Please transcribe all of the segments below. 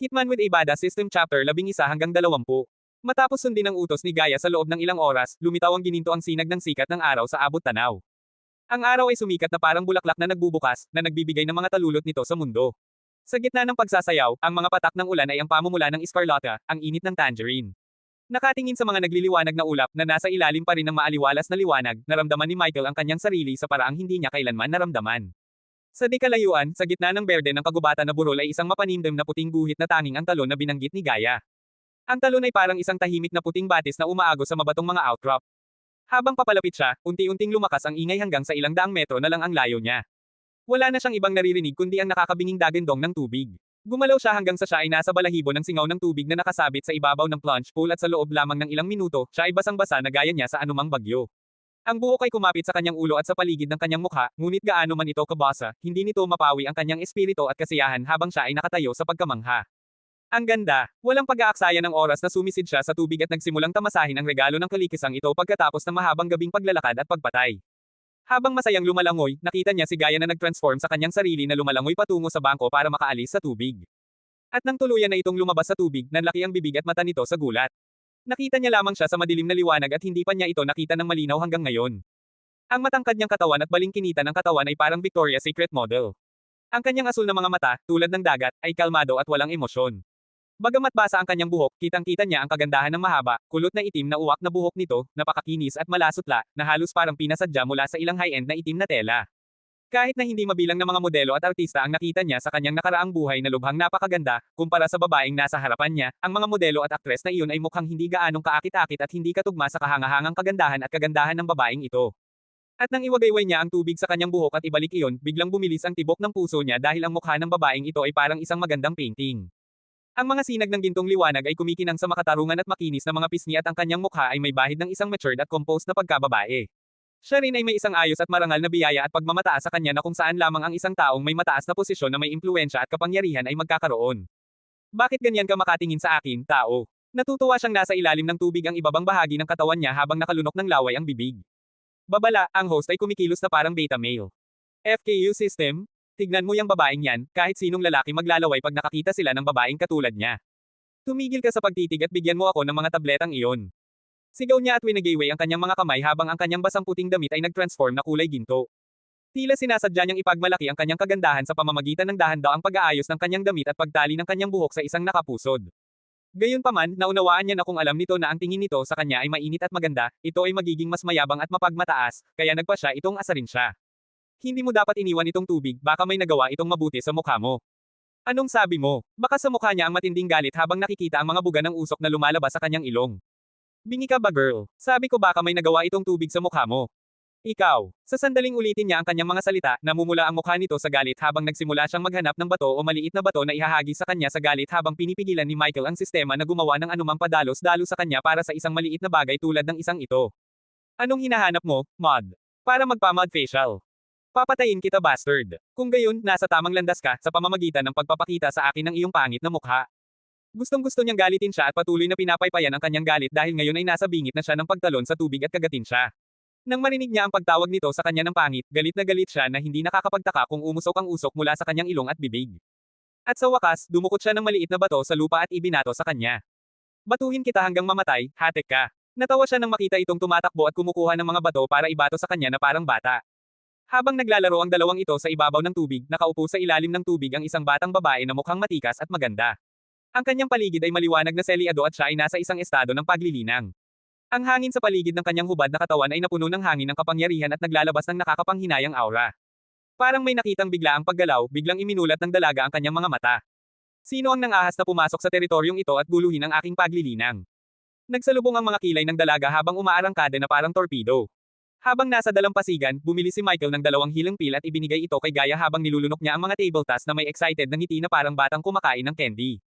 Hitman with a Badass System Chapter 11 hanggang 20. Matapos sundin ang utos ni Gaia sa loob ng ilang oras, lumitaw ang gininto ang sinag ng sikat ng araw sa abot tanaw. Ang araw ay sumikat na parang bulaklak na nagbubukas, na nagbibigay ng mga talulot nito sa mundo. Sa gitna ng pagsasayaw, ang mga patak ng ulan ay ang pamumula ng Escarlata, ang init ng tangerine. Nakatingin sa mga nagliliwanag na ulap na nasa ilalim pa rin ng maaliwalas na liwanag, naramdaman ni Michael ang kanyang sarili sa paraang hindi niya kailanman naramdaman. Sa di kalayuan, sa gitna ng berde ng kagubatan na burol ay isang mapanimdim na puting guhit na tanging ang talon na binanggit ni Gaia. Ang talon ay parang isang tahimik na puting batis na umaagos sa mabatong mga outcrop. Habang papalapit siya, unti-unting lumakas ang ingay hanggang sa ilang daang metro na lang ang layo niya. Wala na siyang ibang naririnig kundi ang nakakabinging dagandong ng tubig. Gumalaw siya hanggang sa siya ay nasa balahibo ng singaw ng tubig na nakasabit sa ibabaw ng plunge pool at sa loob lamang ng ilang minuto, siya ay basang-basa na gaya niya sa anumang bagyo. Ang buhok ay kumapit sa kanyang ulo at sa paligid ng kanyang mukha, ngunit gaano man ito kabasa, hindi nito mapawi ang kanyang espiritu at kasiyahan habang siya ay nakatayo sa pagkamangha. Ang ganda. Walang pag-aaksaya ng oras na sumisid siya sa tubig at nagsimulang tamasahin ang regalo ng kalikisang ito pagkatapos ng mahabang gabing paglalakad at pagpatay. Habang masayang lumalangoy, nakita niya si Gaia na nag-transform sa kanyang sarili na lumalangoy patungo sa bangko para makaalis sa tubig. At nang tuluyan na itong lumabas sa tubig, nanlaki ang bibig at mata nito sa gulat. Nakita niya lamang siya sa madilim na liwanag at hindi pa niya ito nakita ng malinaw hanggang ngayon. Ang matangkad niyang katawan at balingkinitan ng katawan ay parang Victoria's Secret model. Ang kanyang asul na mga mata, tulad ng dagat, ay kalmado at walang emosyon. Bagamat basa ang kanyang buhok, kitang-kita niya ang kagandahan ng mahaba, kulot na itim na uwak na buhok nito, napakakinis at malasutla, na halos parang pinasadya mula sa ilang high-end na itim na tela. Kahit na hindi mabilang na mga modelo at artista ang nakita niya sa kanyang nakaraang buhay na lubhang napakaganda, kumpara sa babaeng nasa harapan niya, ang mga modelo at aktres na iyon ay mukhang hindi gaanong kaakit-akit at hindi katugma sa kahangahangang kagandahan ng babaeng ito. At nang iwagayway niya ang tubig sa kanyang buhok at ibalik iyon, biglang bumilis ang tibok ng puso niya dahil ang mukha ng babaeng ito ay parang isang magandang painting. Ang mga sinag ng gintong liwanag ay kumikinang sa makatarungan at makinis na mga pisngi at ang kanyang mukha ay may bahid ng isang matured at composed na pagkababae. Siya rin ay may isang ayos at marangal na biyaya at pagmamataas sa kanya na kung saan lamang ang isang taong may mataas na posisyon na may impluwensya at kapangyarihan ay magkakaroon. Bakit ganyan ka makatingin sa akin, tao? Natutuwa siyang nasa ilalim ng tubig ang ibabang bahagi ng katawan niya habang nakalunok ng laway ang bibig. Babala, ang host ay kumikilos na parang beta male. FKU system? Tignan mo yung babaeng yan, kahit sinong lalaki maglalaway pag nakakita sila ng babaeng katulad niya. Tumigil ka sa pagtitig at bigyan mo ako ng mga tabletang iyon. Sigaw niya at winigayway ang kanyang mga kamay habang ang kanyang basang puting damit ay nag-transform na kulay ginto. Tila sinasadya niyang ipagmalaki ang kanyang kagandahan sa pamamagitan ng dahan-daang pag-aayos ng kanyang damit at pagtali ng kanyang buhok sa isang nakapusod. Gayunpaman, naunawaan niya na kung alam nito na ang tingin nito sa kanya ay mainit at maganda, ito ay magiging mas mayabang at mapagmataas, kaya nagpa siya itong asarin siya. Hindi mo dapat iniwan itong tubig, baka may nagawa itong mabuti sa mukha mo. Anong sabi mo? Baka sa mukha niya ang matinding galit habang nakikita ang mga buga ng usok na lumalabas sa kanyang ilong. Bingi ka ba girl? Sabi ko baka may nagawa itong tubig sa mukha mo. Ikaw. Sa sandaling ulitin niya ang kanyang mga salita, namumula ang mukha nito sa galit habang nagsimula siyang maghanap ng bato o maliit na bato na ihahagi sa kanya sa galit habang pinipigilan ni Michael ang sistema na gumawa ng anumang padalos-dalo sa kanya para sa isang maliit na bagay tulad ng isang ito. Anong hinahanap mo, mod? Para magpa-mod facial. Papatayin kita bastard. Kung gayon, nasa tamang landas ka sa pamamagitan ng pagpapakita sa akin ng iyong pangit na mukha. Gustong-gusto niyang galitin siya at patuloy na pinapaypayan ang kanyang galit dahil ngayon ay nasa bingit na siya ng pagtalon sa tubig at kagatin siya. Nang marinig niya ang pagtawag nito sa kanya ng pangit, galit na galit siya na hindi nakakapagtaka kung umusok ang usok mula sa kanyang ilong at bibig. At sa wakas, dumukot siya ng maliit na bato sa lupa at ibinato sa kanya. Batuhin kita hanggang mamatay, hatek ka. Natawa siya nang makita itong tumatakbo at kumukuha ng mga bato para ibato sa kanya na parang bata. Habang naglalaro ang dalawang ito sa ibabaw ng tubig, nakaupo sa ilalim ng tubig ang isang batang babae na mukhang matikas at maganda. Ang kanyang paligid ay maliwanag na selyado at siya ay nasa isang estado ng paglilinang. Ang hangin sa paligid ng kanyang hubad na katawan ay napuno ng hangin ng kapangyarihan at naglalabas ng nakakapanghinayang aura. Parang may nakitang biglaang paggalaw, biglang iminulat ng dalaga ang kanyang mga mata. Sino ang nangahas na pumasok sa teritoryong ito at guluhin ang aking paglilinang? Nagsalubong ang mga kilay ng dalaga habang umaarangkada na parang torpedo. Habang nasa dalampasigan, bumili si Michael ng dalawang hilang pil at ibinigay ito kay Gaia habang nilulunok niya ang mga table tasks na may excited na ngiti na parang batang kumakain ng candy.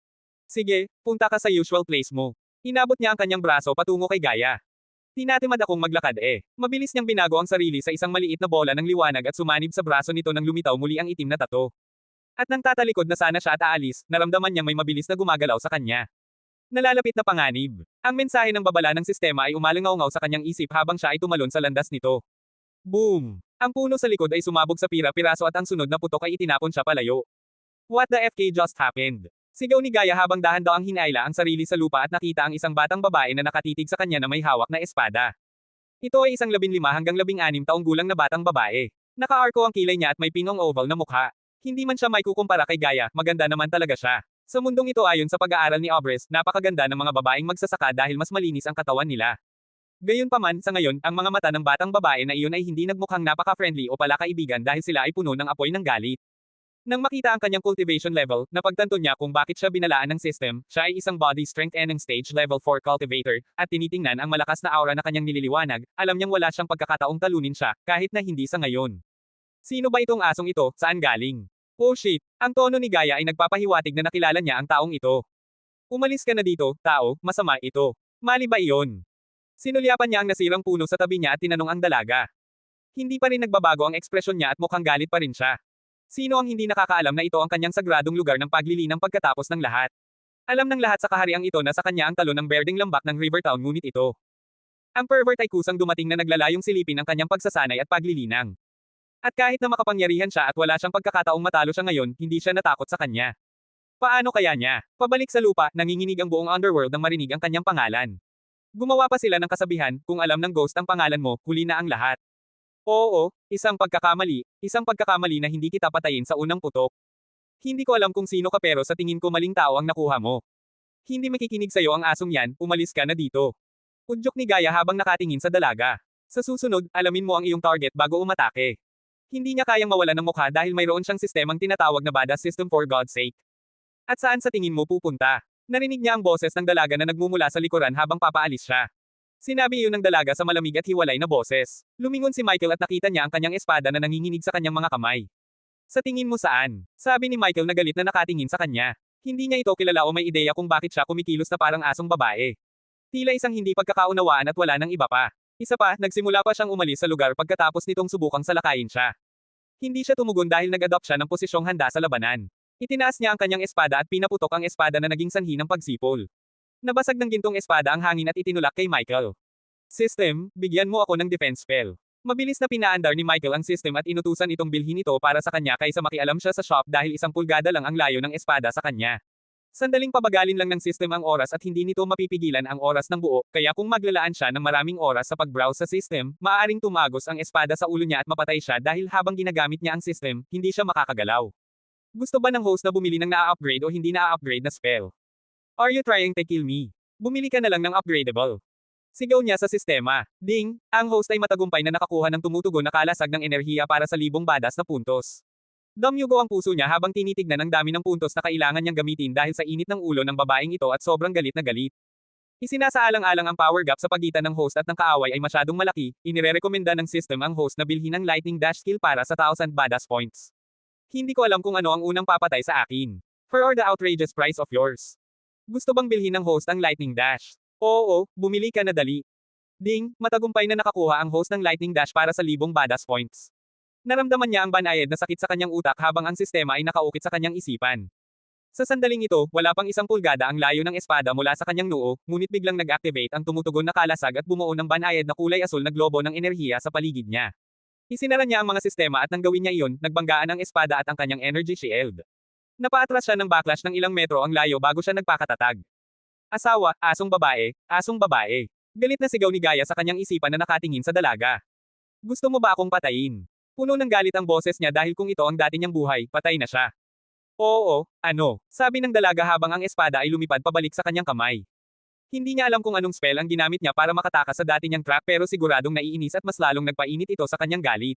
Sige, punta ka sa usual place mo. Inabot niya ang kanyang braso patungo kay Gaia. Tinatamad akong maglakad eh. Mabilis niyang binago ang sarili sa isang maliit na bola ng liwanag at sumanib sa braso nito nang lumitaw muli ang itim na tato. At nang tatalikod na sana siya at aalis, naramdaman niyang may mabilis na gumagalaw sa kanya. Nalalapit na panganib. Ang mensahe ng babala ng sistema ay umalingaw-ngaw sa kanyang isip habang siya ay tumalon sa landas nito. Boom! Ang puno sa likod ay sumabog sa pira-piraso at ang sunod na putok ay itinapon siya palayo. What the FK just happened? Sigaw ni Gaia habang dahan-dahang hinaila ang sarili sa lupa at nakita ang isang batang babae na nakatitig sa kanya na may hawak na espada. Ito ay isang 15 hanggang 16 taong gulang na batang babae. Naka-arko ang kilay niya at may pinong oval na mukha. Hindi man siya may kukumpara kay Gaia, maganda naman talaga siya. Sa mundong ito ayon sa pag-aaral ni Obrez, napakaganda ng mga babaeng magsasaka dahil mas malinis ang katawan nila. Gayunpaman, sa ngayon, ang mga mata ng batang babae na iyon ay hindi nagmukhang napaka-friendly o palakaibigan dahil sila ay puno ng apoy ng galit. Nang makita ang kanyang cultivation level, napagtanto niya kung bakit siya binalaan ng system, siya ay isang body strength and stage level 4 cultivator, at tinitingnan ang malakas na aura na kanyang nililiwanag, alam niyang wala siyang pagkakataong talunin siya, kahit na hindi sa ngayon. Sino ba itong asong ito, saan galing? Oh shit, ang tono ni Gaia ay nagpapahiwatig na nakilala niya ang taong ito. Umalis ka na dito, tao, masama ito. Mali ba iyon? Sinulyapan niya ang nasirang puno sa tabi niya at tinanong ang dalaga. Hindi pa rin nagbabago ang ekspresyon niya at mukhang galit pa rin siya. Sino ang hindi nakakaalam na ito ang kanyang sagradong lugar ng paglilinang pagkatapos ng lahat? Alam ng lahat sa kahariang ito na sa kanya ang talo ng berdeng lambak ng Rivertown ngunit ito. Ang pervert ay kusang dumating na naglalayong silipin ang kanyang pagsasanay at paglilinang. At kahit na makapangyarihan siya at wala siyang pagkakataong matalo siya ngayon, hindi siya natakot sa kanya. Paano kaya niya? Pabalik sa lupa, nanginginig ang buong underworld nang marinig ang kanyang pangalan. Gumawa pa sila ng kasabihan, kung alam ng ghost ang pangalan mo, huli na ang lahat. Oo, isang pagkakamali na hindi kita patayin sa unang putok. Hindi ko alam kung sino ka pero sa tingin ko maling tao ang nakuha mo. Hindi makikinig sa'yo ang asong yan, umalis ka na dito. Udyok ni Gaia habang nakatingin sa dalaga. Sa susunod, alamin mo ang iyong target bago umatake. Hindi niya kayang mawalan ng mukha dahil mayroon siyang sistemang tinatawag na Badass System for God's sake. At saan sa tingin mo pupunta? Narinig niya ang boses ng dalaga na nagmumula sa likuran habang papaalis siya. Sinabi iyon ng dalaga sa malamig at hiwalay na boses. Lumingon si Michael at nakita niya ang kanyang espada na nanginginig sa kanyang mga kamay. Sa tingin mo saan? Sabi ni Michael na galit na nakatingin sa kanya. Hindi niya ito kilala o may ideya kung bakit siya kumikilos na parang asong babae. Tila isang hindi pagkakaunawaan at wala nang iba pa. Isa pa, nagsimula pa siyang umalis sa lugar pagkatapos nitong subukang salakayin siya. Hindi siya tumugon dahil nag-adopt siya ng posisyong handa sa labanan. Itinaas niya ang kanyang espada at pinaputok ang espada na naging sanhi ng pagsipol. Nabasag ng gintong espada ang hangin at itinulak kay Michael. System, bigyan mo ako ng defense spell. Mabilis na pinaandar ni Michael ang system at inutusan itong bilhin ito para sa kanya kaysa makialam siya sa shop dahil 1 pulgada lang ang layo ng espada sa kanya. Sandaling pabagalin lang ng system ang oras at hindi nito mapipigilan ang oras ng buo, kaya kung maglalaan siya ng maraming oras sa pag-browse sa system, maaaring tumagos ang espada sa ulo niya at mapatay siya dahil habang ginagamit niya ang system, hindi siya makakagalaw. Gusto ba ng host na bumili ng na-upgrade o hindi na-upgrade na spell? Are you trying to kill me? Bumili ka na lang ng upgradable. Sigaw niya sa sistema. Ding! Ang host ay matagumpay na nakakuha ng tumutugon na kalasag ng enerhiya para sa 1,000 badas na puntos. Damyugo ang puso niya habang tinitignan ang dami ng puntos na kailangan niyang gamitin dahil sa init ng ulo ng babaeng ito at sobrang galit na galit. Isinasaalang-alang ang power gap sa pagitan ng host at ng kaaway ay masyadong malaki, inirerekomenda ng system ang host na bilhin ng lightning dash skill para sa 1,000 badas points. Hindi ko alam kung ano ang unang papatay sa akin. For the outrageous price of yours. Gusto bang bilhin ng host ang lightning dash? Oo, bumili ka na dali. Ding, matagumpay na nakakuha ang host ng lightning dash para sa 1,000 badas points. Naramdaman niya ang banayad na sakit sa kanyang utak habang ang sistema ay nakaukit sa kanyang isipan. Sa sandaling ito, wala pang 1 pulgada ang layo ng espada mula sa kanyang noo, ngunit biglang nag-activate ang tumutugon na kalasag at bumuo ng banayad na kulay asul na globo ng enerhiya sa paligid niya. Isinara niya ang mga sistema at nang gawin niya iyon, nagbanggaan ang espada at ang kanyang energy shield. Napaatras siya ng backlash ng ilang metro ang layo bago siya nagpakatatag. Asawa, asong babae, asong babae. Galit na sigaw ni Gaia sa kanyang isipan na nakatingin sa dalaga. Gusto mo ba akong patayin? Puno ng galit ang boses niya dahil kung ito ang dati niyang buhay, patay na siya. Oo, ano, sabi ng dalaga habang ang espada ay lumipad pabalik sa kanyang kamay. Hindi niya alam kung anong spell ang ginamit niya para makatakas sa dati niyang trap pero siguradong naiinis at mas lalong nagpainit ito sa kanyang galit.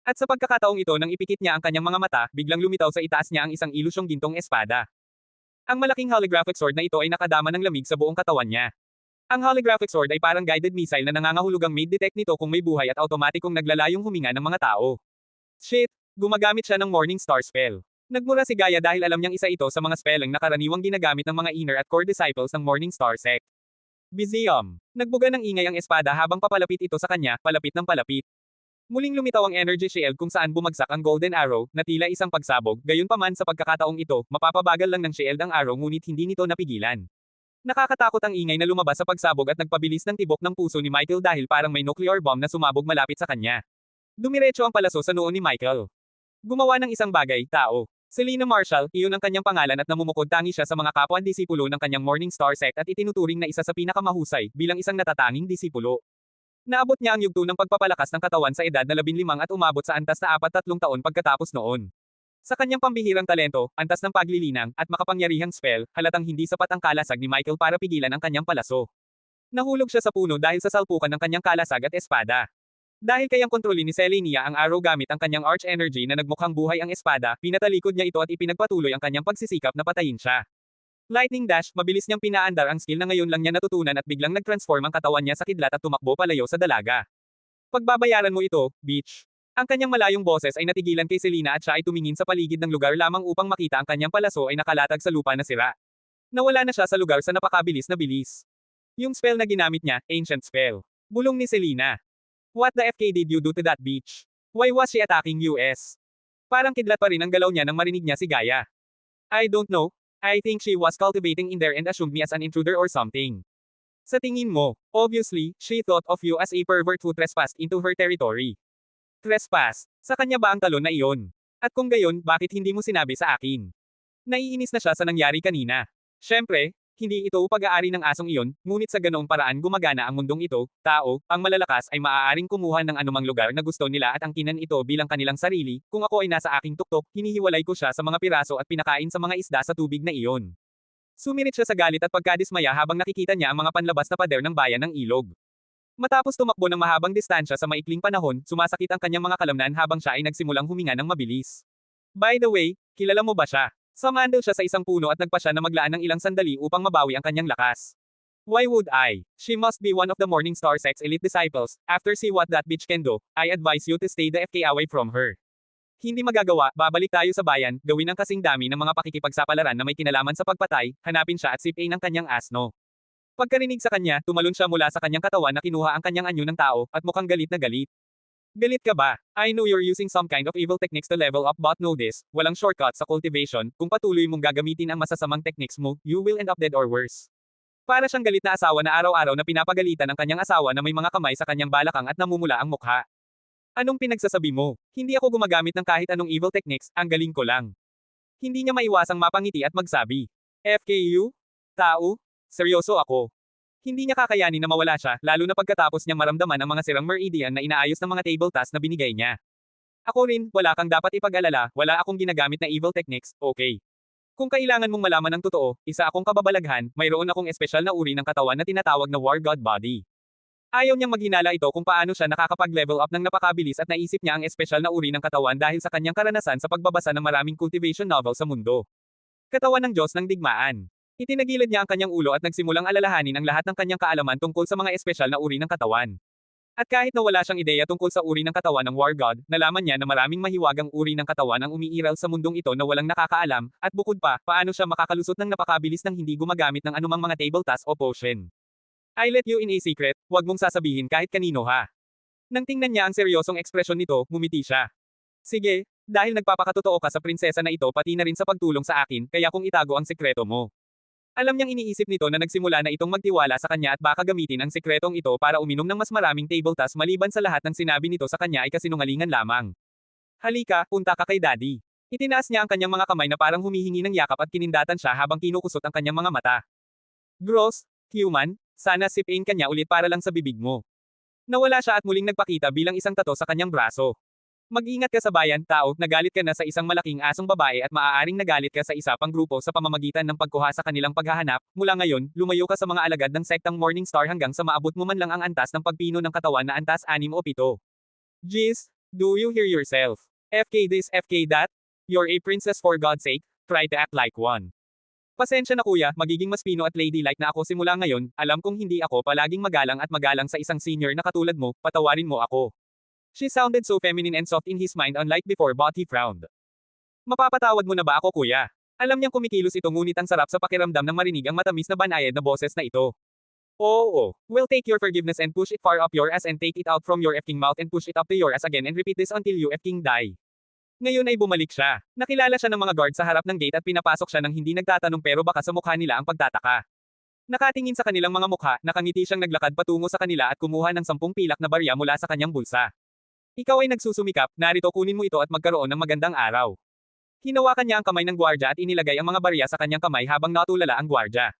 At sa pagkakataong ito nang ipikit niya ang kanyang mga mata, biglang lumitaw sa itaas niya ang isang ilusyong gintong espada. Ang malaking holographic sword na ito ay nakadama ng lamig sa buong katawan niya. Ang holographic sword ay parang guided missile na nangangahulugang may detect nito kung may buhay at automatikong naglalayong huminga ng mga tao. Shit! Gumagamit siya ng Morning Star spell. Nagmura si Gaia dahil alam niyang isa ito sa mga spelling na karaniwang ginagamit ng mga inner at core disciples ng Morning Star sect. Bizium. Nagbuga ng ingay ang espada habang papalapit ito sa kanya, palapit ng palapit. Muling lumitaw ang energy shield kung saan bumagsak ang golden arrow, na tila isang pagsabog, gayunpaman sa pagkakataong ito, mapapabagal lang ng shield ang arrow ngunit hindi nito napigilan. Nakakatakot ang ingay na lumabas sa pagsabog at nagpabilis ng tibok ng puso ni Michael dahil parang may nuclear bomb na sumabog malapit sa kanya. Dumiretso ang palaso sa noo ni Michael. Gumawa ng isang bagay, tao. Selena Marshall, iyon ang kanyang pangalan at namumukod-tangi siya sa mga kapwa-disipulo ng kanyang Morning Star sect at itinuturing na isa sa pinakamahusay bilang isang natatanging disipulo. Naabot niya ang yugto ng pagpapalakas ng katawan sa edad na 15 at umabot sa antas na 43 taon pagkatapos noon. Sa kanyang pambihirang talento, antas ng paglilinang, at makapangyarihang spell, halatang hindi sapat ang kalasag ni Michael para pigilan ang kanyang palaso. Nahulog siya sa puno dahil sa salpukan ng kanyang kalasag at espada. Dahil kayang kontrolin ni Selenia ang arrow gamit ang kanyang arch energy na nagmukhang buhay ang espada, pinatalikod niya ito at ipinagpatuloy ang kanyang pagsisikap na patayin siya. Lightning Dash, mabilis niyang pinaandar ang skill na ngayon lang niya natutunan at biglang nag-transform ang katawan niya sa kidlat at tumakbo palayo sa dalaga. Pagbabayaran mo ito, bitch. Ang kanyang malayong boses ay natigilan kay Selena at siya ay tumingin sa paligid ng lugar lamang upang makita ang kanyang palaso ay nakalatag sa lupa na sira. Nawala na siya sa lugar sa napakabilis na bilis. Yung spell na ginamit niya, ancient spell. Bulong ni Selena. What the FK did you do to that bitch? Why was she attacking us? Parang kidlat pa rin ang galaw niya nang marinig niya si Gaia. I don't know. I think she was cultivating in there and assumed me as an intruder or something. Sa tingin mo, obviously, she thought of you as a pervert who trespassed into her territory. Trespass? Sa kanya ba ang talon na iyon? At kung gayon, bakit hindi mo sinabi sa akin? Naiinis na siya sa nangyari kanina. Siyempre, hindi ito pag-aari ng asong iyon, ngunit sa ganoong paraan gumagana ang mundong ito, tao, ang malalakas ay maaaring kumuha ng anumang lugar na gusto nila at angkinan ito bilang kanilang sarili, kung ako ay nasa aking tuktok, hinihiwalay ko siya sa mga piraso at pinakain sa mga isda sa tubig na iyon. Sumirit siya sa galit at pagkadismaya habang nakikita niya ang mga panlabas na pader ng bayan ng ilog. Matapos tumakbo ng mahabang distansya sa maikling panahon, sumasakit ang kanyang mga kalamnan habang siya ay nagsimulang huminga ng mabilis. By the way, kilala mo ba siya? Sumandal siya sa isang puno at nagpa siya na maglaan ng ilang sandali upang mabawi ang kanyang lakas. Why would I? She must be one of the Morning Star Sect's elite disciples. After see what that bitch can do, I advise you to stay the FK away from her. Hindi magagawa, babalik tayo sa bayan, gawin ang kasing dami ng mga pakikipagsapalaran na may kinalaman sa pagpatay, hanapin siya at sipin ang kanyang asno. Pagkarinig sa kanya, tumalon siya mula sa kanyang katawan na kinuha ang kanyang anyo ng tao, at mukhang galit na galit. Galit ka ba? I know you're using some kind of evil techniques to level up but know this, walang shortcut sa cultivation, kung patuloy mong gagamitin ang masasamang techniques mo, you will end up dead or worse. Para siyang galit na asawa na araw-araw na pinapagalitan ng kanyang asawa na may mga kamay sa kanyang balakang at namumula ang mukha. Anong pinagsasabi mo? Hindi ako gumagamit ng kahit anong evil techniques, ang galing ko lang. Hindi niya maiwasang mapangiti at magsabi. FKU? Tao? Seryoso ako. Hindi niya kakayanin na mawala siya, lalo na pagkatapos niyang maramdaman ang mga sirang meridian na inaayos ng mga table tasks na binigay niya. Ako rin, wala kang dapat ipag-alala, wala akong ginagamit na evil techniques, okay. Kung kailangan mong malaman ng totoo, isa akong kababalaghan, mayroon akong espesyal na uri ng katawan na tinatawag na War God Body. Ayaw niyang maghinala ito kung paano siya nakakapag-level up ng napakabilis at naisip niya ang espesyal na uri ng katawan dahil sa kanyang karanasan sa pagbabasa ng maraming cultivation novel sa mundo. Katawan ng Diyos ng Digmaan. Itinagilid niya ang kanyang ulo at nagsimulang alalahanin ang lahat ng kanyang kaalaman tungkol sa mga espesyal na uri ng katawan. At kahit na wala siyang ideya tungkol sa uri ng katawan ng War God, nalaman niya na maraming mahiwagang uri ng katawan ang umiiral sa mundong ito na walang nakakaalam, at bukod pa, paano siya makakalusot ng napakabilis nang hindi gumagamit ng anumang mga table task o potion. I let you in a secret, wag mong sasabihin kahit kanino ha. Nang tingnan niya ang seryosong ekspresyon nito, ngumiti siya. Sige, dahil nagpapakatotoo ka sa prinsesa na ito pati na rin sa pagtulong sa akin, kaya kung itago ang sekreto mo. Alam niyang iniisip nito na nagsimula na itong magtiwala sa kanya at baka gamitin ang sekretong ito para uminom ng mas maraming table tasks maliban sa lahat ng sinabi nito sa kanya ay kasinungalingan lamang. Halika, punta ka kay daddy. Itinaas niya ang kanyang mga kamay na parang humihingi ng yakap at kinindatan siya habang kinukusot ang kanyang mga mata. Gross, human, sana sipin ka niya ulit para lang sa bibig mo. Nawala siya at muling nagpakita bilang isang tato sa kanyang braso. Mag-ingat ka sa bayan, tao, nagalit ka na sa isang malaking asong babae at maaaring nagalit ka sa isa pang grupo sa pamamagitan ng pagkuha sa kanilang paghahanap, mula ngayon, lumayo ka sa mga alagad ng sektang Morning Star hanggang sa maabot mo man lang ang antas ng pagpino ng katawan na antas 6 o 7. Jeez, do you hear yourself? FK this, FK that? You're a princess for God's sake, try to act like one. Pasensya na kuya, magiging mas pino at ladylike na ako simula ngayon, alam kong hindi ako palaging magalang at magalang sa isang senior na katulad mo, patawarin mo ako. She sounded so feminine and soft in his mind unlike before but he frowned. Mapapatawad mo na ba ako kuya? Alam niyang kumikilos ito ngunit ang sarap sa pakiramdam ng marinig ang matamis na banayad na boses na ito. Oo, we'll take your forgiveness and push it far up your ass and take it out from your effing mouth and push it up to your ass again and repeat this until you effing die. Ngayon ay bumalik siya. Nakilala siya ng mga guard sa harap ng gate at pinapasok siya ng hindi nagtatanong pero baka sa mukha nila ang pagtataka. Nakatingin sa kanilang mga mukha, nakangiti siyang naglakad patungo sa kanila at kumuha ng 10 pilak na barya mula sa kanyang bulsa. Ikaw ay nagsusumikap, narito kunin mo ito at magkaroon ng magandang araw. Hinawakan niya ang kamay ng gwardya at inilagay ang mga barya sa kanyang kamay habang natulala ang gwardya.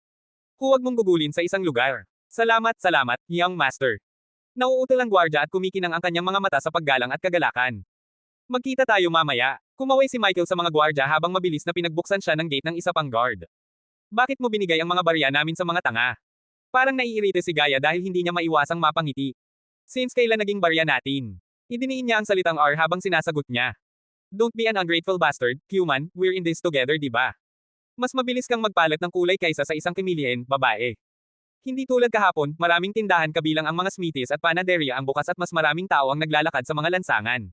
Huwag mong gugulin sa isang lugar. Salamat, salamat, young master. Nauutal ang gwardya at kumikinang ang kanyang mga mata sa paggalang at kagalakan. Magkita tayo mamaya. Kumaway si Michael sa mga gwardya habang mabilis na pinagbuksan siya ng gate ng isa pang guard. Bakit mo binigay ang mga barya namin sa mga tanga? Parang naiirite si Gaia dahil hindi niya maiwasang mapangiti. Since kailan naging barya natin? Idiniin niya ang salitang R habang sinasagot niya. Don't be an ungrateful bastard, human, we're in this together diba? Mas mabilis kang magpalit ng kulay kaysa sa isang kimilihin, babae. Hindi tulad kahapon, maraming tindahan kabilang ang mga smithies at panaderia ang bukas at mas maraming tao ang naglalakad sa mga lansangan.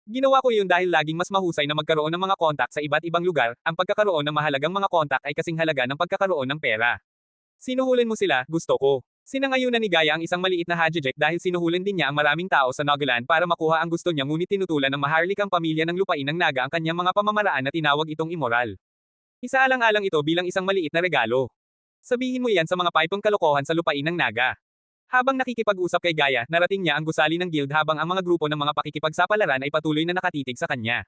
Ginawa ko iyon dahil laging mas mahusay na magkaroon ng mga kontak sa iba't ibang lugar, ang pagkakaroon ng mahalagang mga kontak ay kasing halaga ng pagkakaroon ng pera. Sinuhulin mo sila, gusto ko. Sinangayunan ni Gaia ang isang maliit na hajijek dahil sinuhulin din niya ang maraming tao sa Nagaland para makuha ang gusto niya ngunit tinutulan ng maharlikang pamilya ng lupain ng Naga ang kanyang mga pamamaraan na tinawag itong immoral. Isaalang-alang ito bilang isang maliit na regalo. Sabihin mo yan sa mga paipong kalokohan sa lupain ng Naga. Habang nakikipag-usap kay Gaia, narating niya ang gusali ng guild habang ang mga grupo ng mga pakikipagsapalaran ay patuloy na nakatitig sa kanya.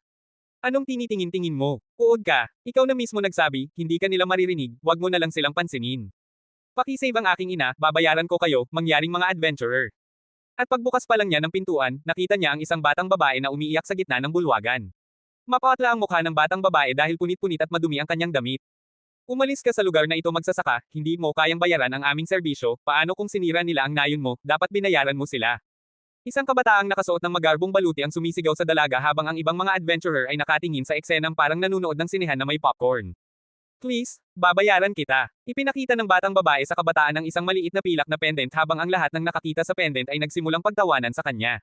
Anong tinitingin-tingin mo? Uod ka, ikaw na mismo nagsabi, hindi ka nila maririnig, wag mo na lang silang pansinin. Pakisave ang aking ina, babayaran ko kayo, mangyaring mga adventurer. At pagbukas pa lang niya ng pintuan, nakita niya ang isang batang babae na umiiyak sa gitna ng bulwagan. Mapatla ang mukha ng batang babae dahil punit-punit at madumi ang kanyang damit. Umalis ka sa lugar na ito magsasaka, hindi mo kayang bayaran ang aming serbisyo, paano kung sinira nila ang nayon mo, dapat binayaran mo sila. Isang kabataang nakasuot ng magarbong baluti ang sumisigaw sa dalaga habang ang ibang mga adventurer ay nakatingin sa eksenang parang nanunood ng sinehan na may popcorn. Please, babayaran kita. Ipinakita ng batang babae sa kabataan ng isang maliit na pilak na pendant habang ang lahat ng nakakita sa pendant ay nagsimulang pagtawanan sa kanya.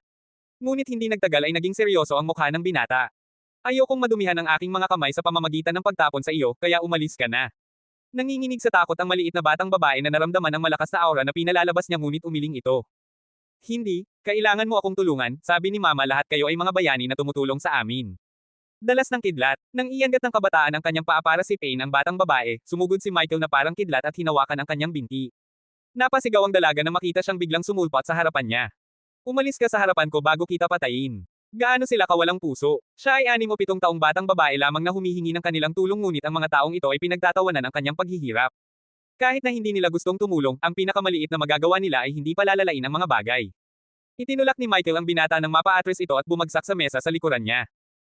Ngunit hindi nagtagal ay naging seryoso ang mukha ng binata. Ayokong madumihan ang aking mga kamay sa pamamagitan ng pagtapon sa iyo, kaya umalis ka na. Nanginginig sa takot ang maliit na batang babae na naramdaman ang malakas na aura na pinalalabas niya ngunit umiling ito. Hindi, kailangan mo akong tulungan, sabi ni Mama lahat kayo ay mga bayani na tumutulong sa amin. Dalas ng kidlat, nang iangat ng kabataan ang kanyang paa para sipain ang batang babae, sumugod si Michael na parang kidlat at hinawakan ang kanyang binti. Napasigaw ang dalaga na makita siyang biglang sumulpot sa harapan niya. Umalis ka sa harapan ko bago kita patayin. Gaano sila kawalang puso? Siya ay 6 o 7 taong batang babae lamang na humihingi ng kanilang tulong ngunit ang mga taong ito ay pinagtatawanan ang kanyang paghihirap. Kahit na hindi nila gustong tumulong, ang pinakamaliit na magagawa nila ay hindi palalalain ang mga bagay. Itinulak ni Michael ang binata ng mapa-atres ito at bumagsak sa mesa sa likuran niya.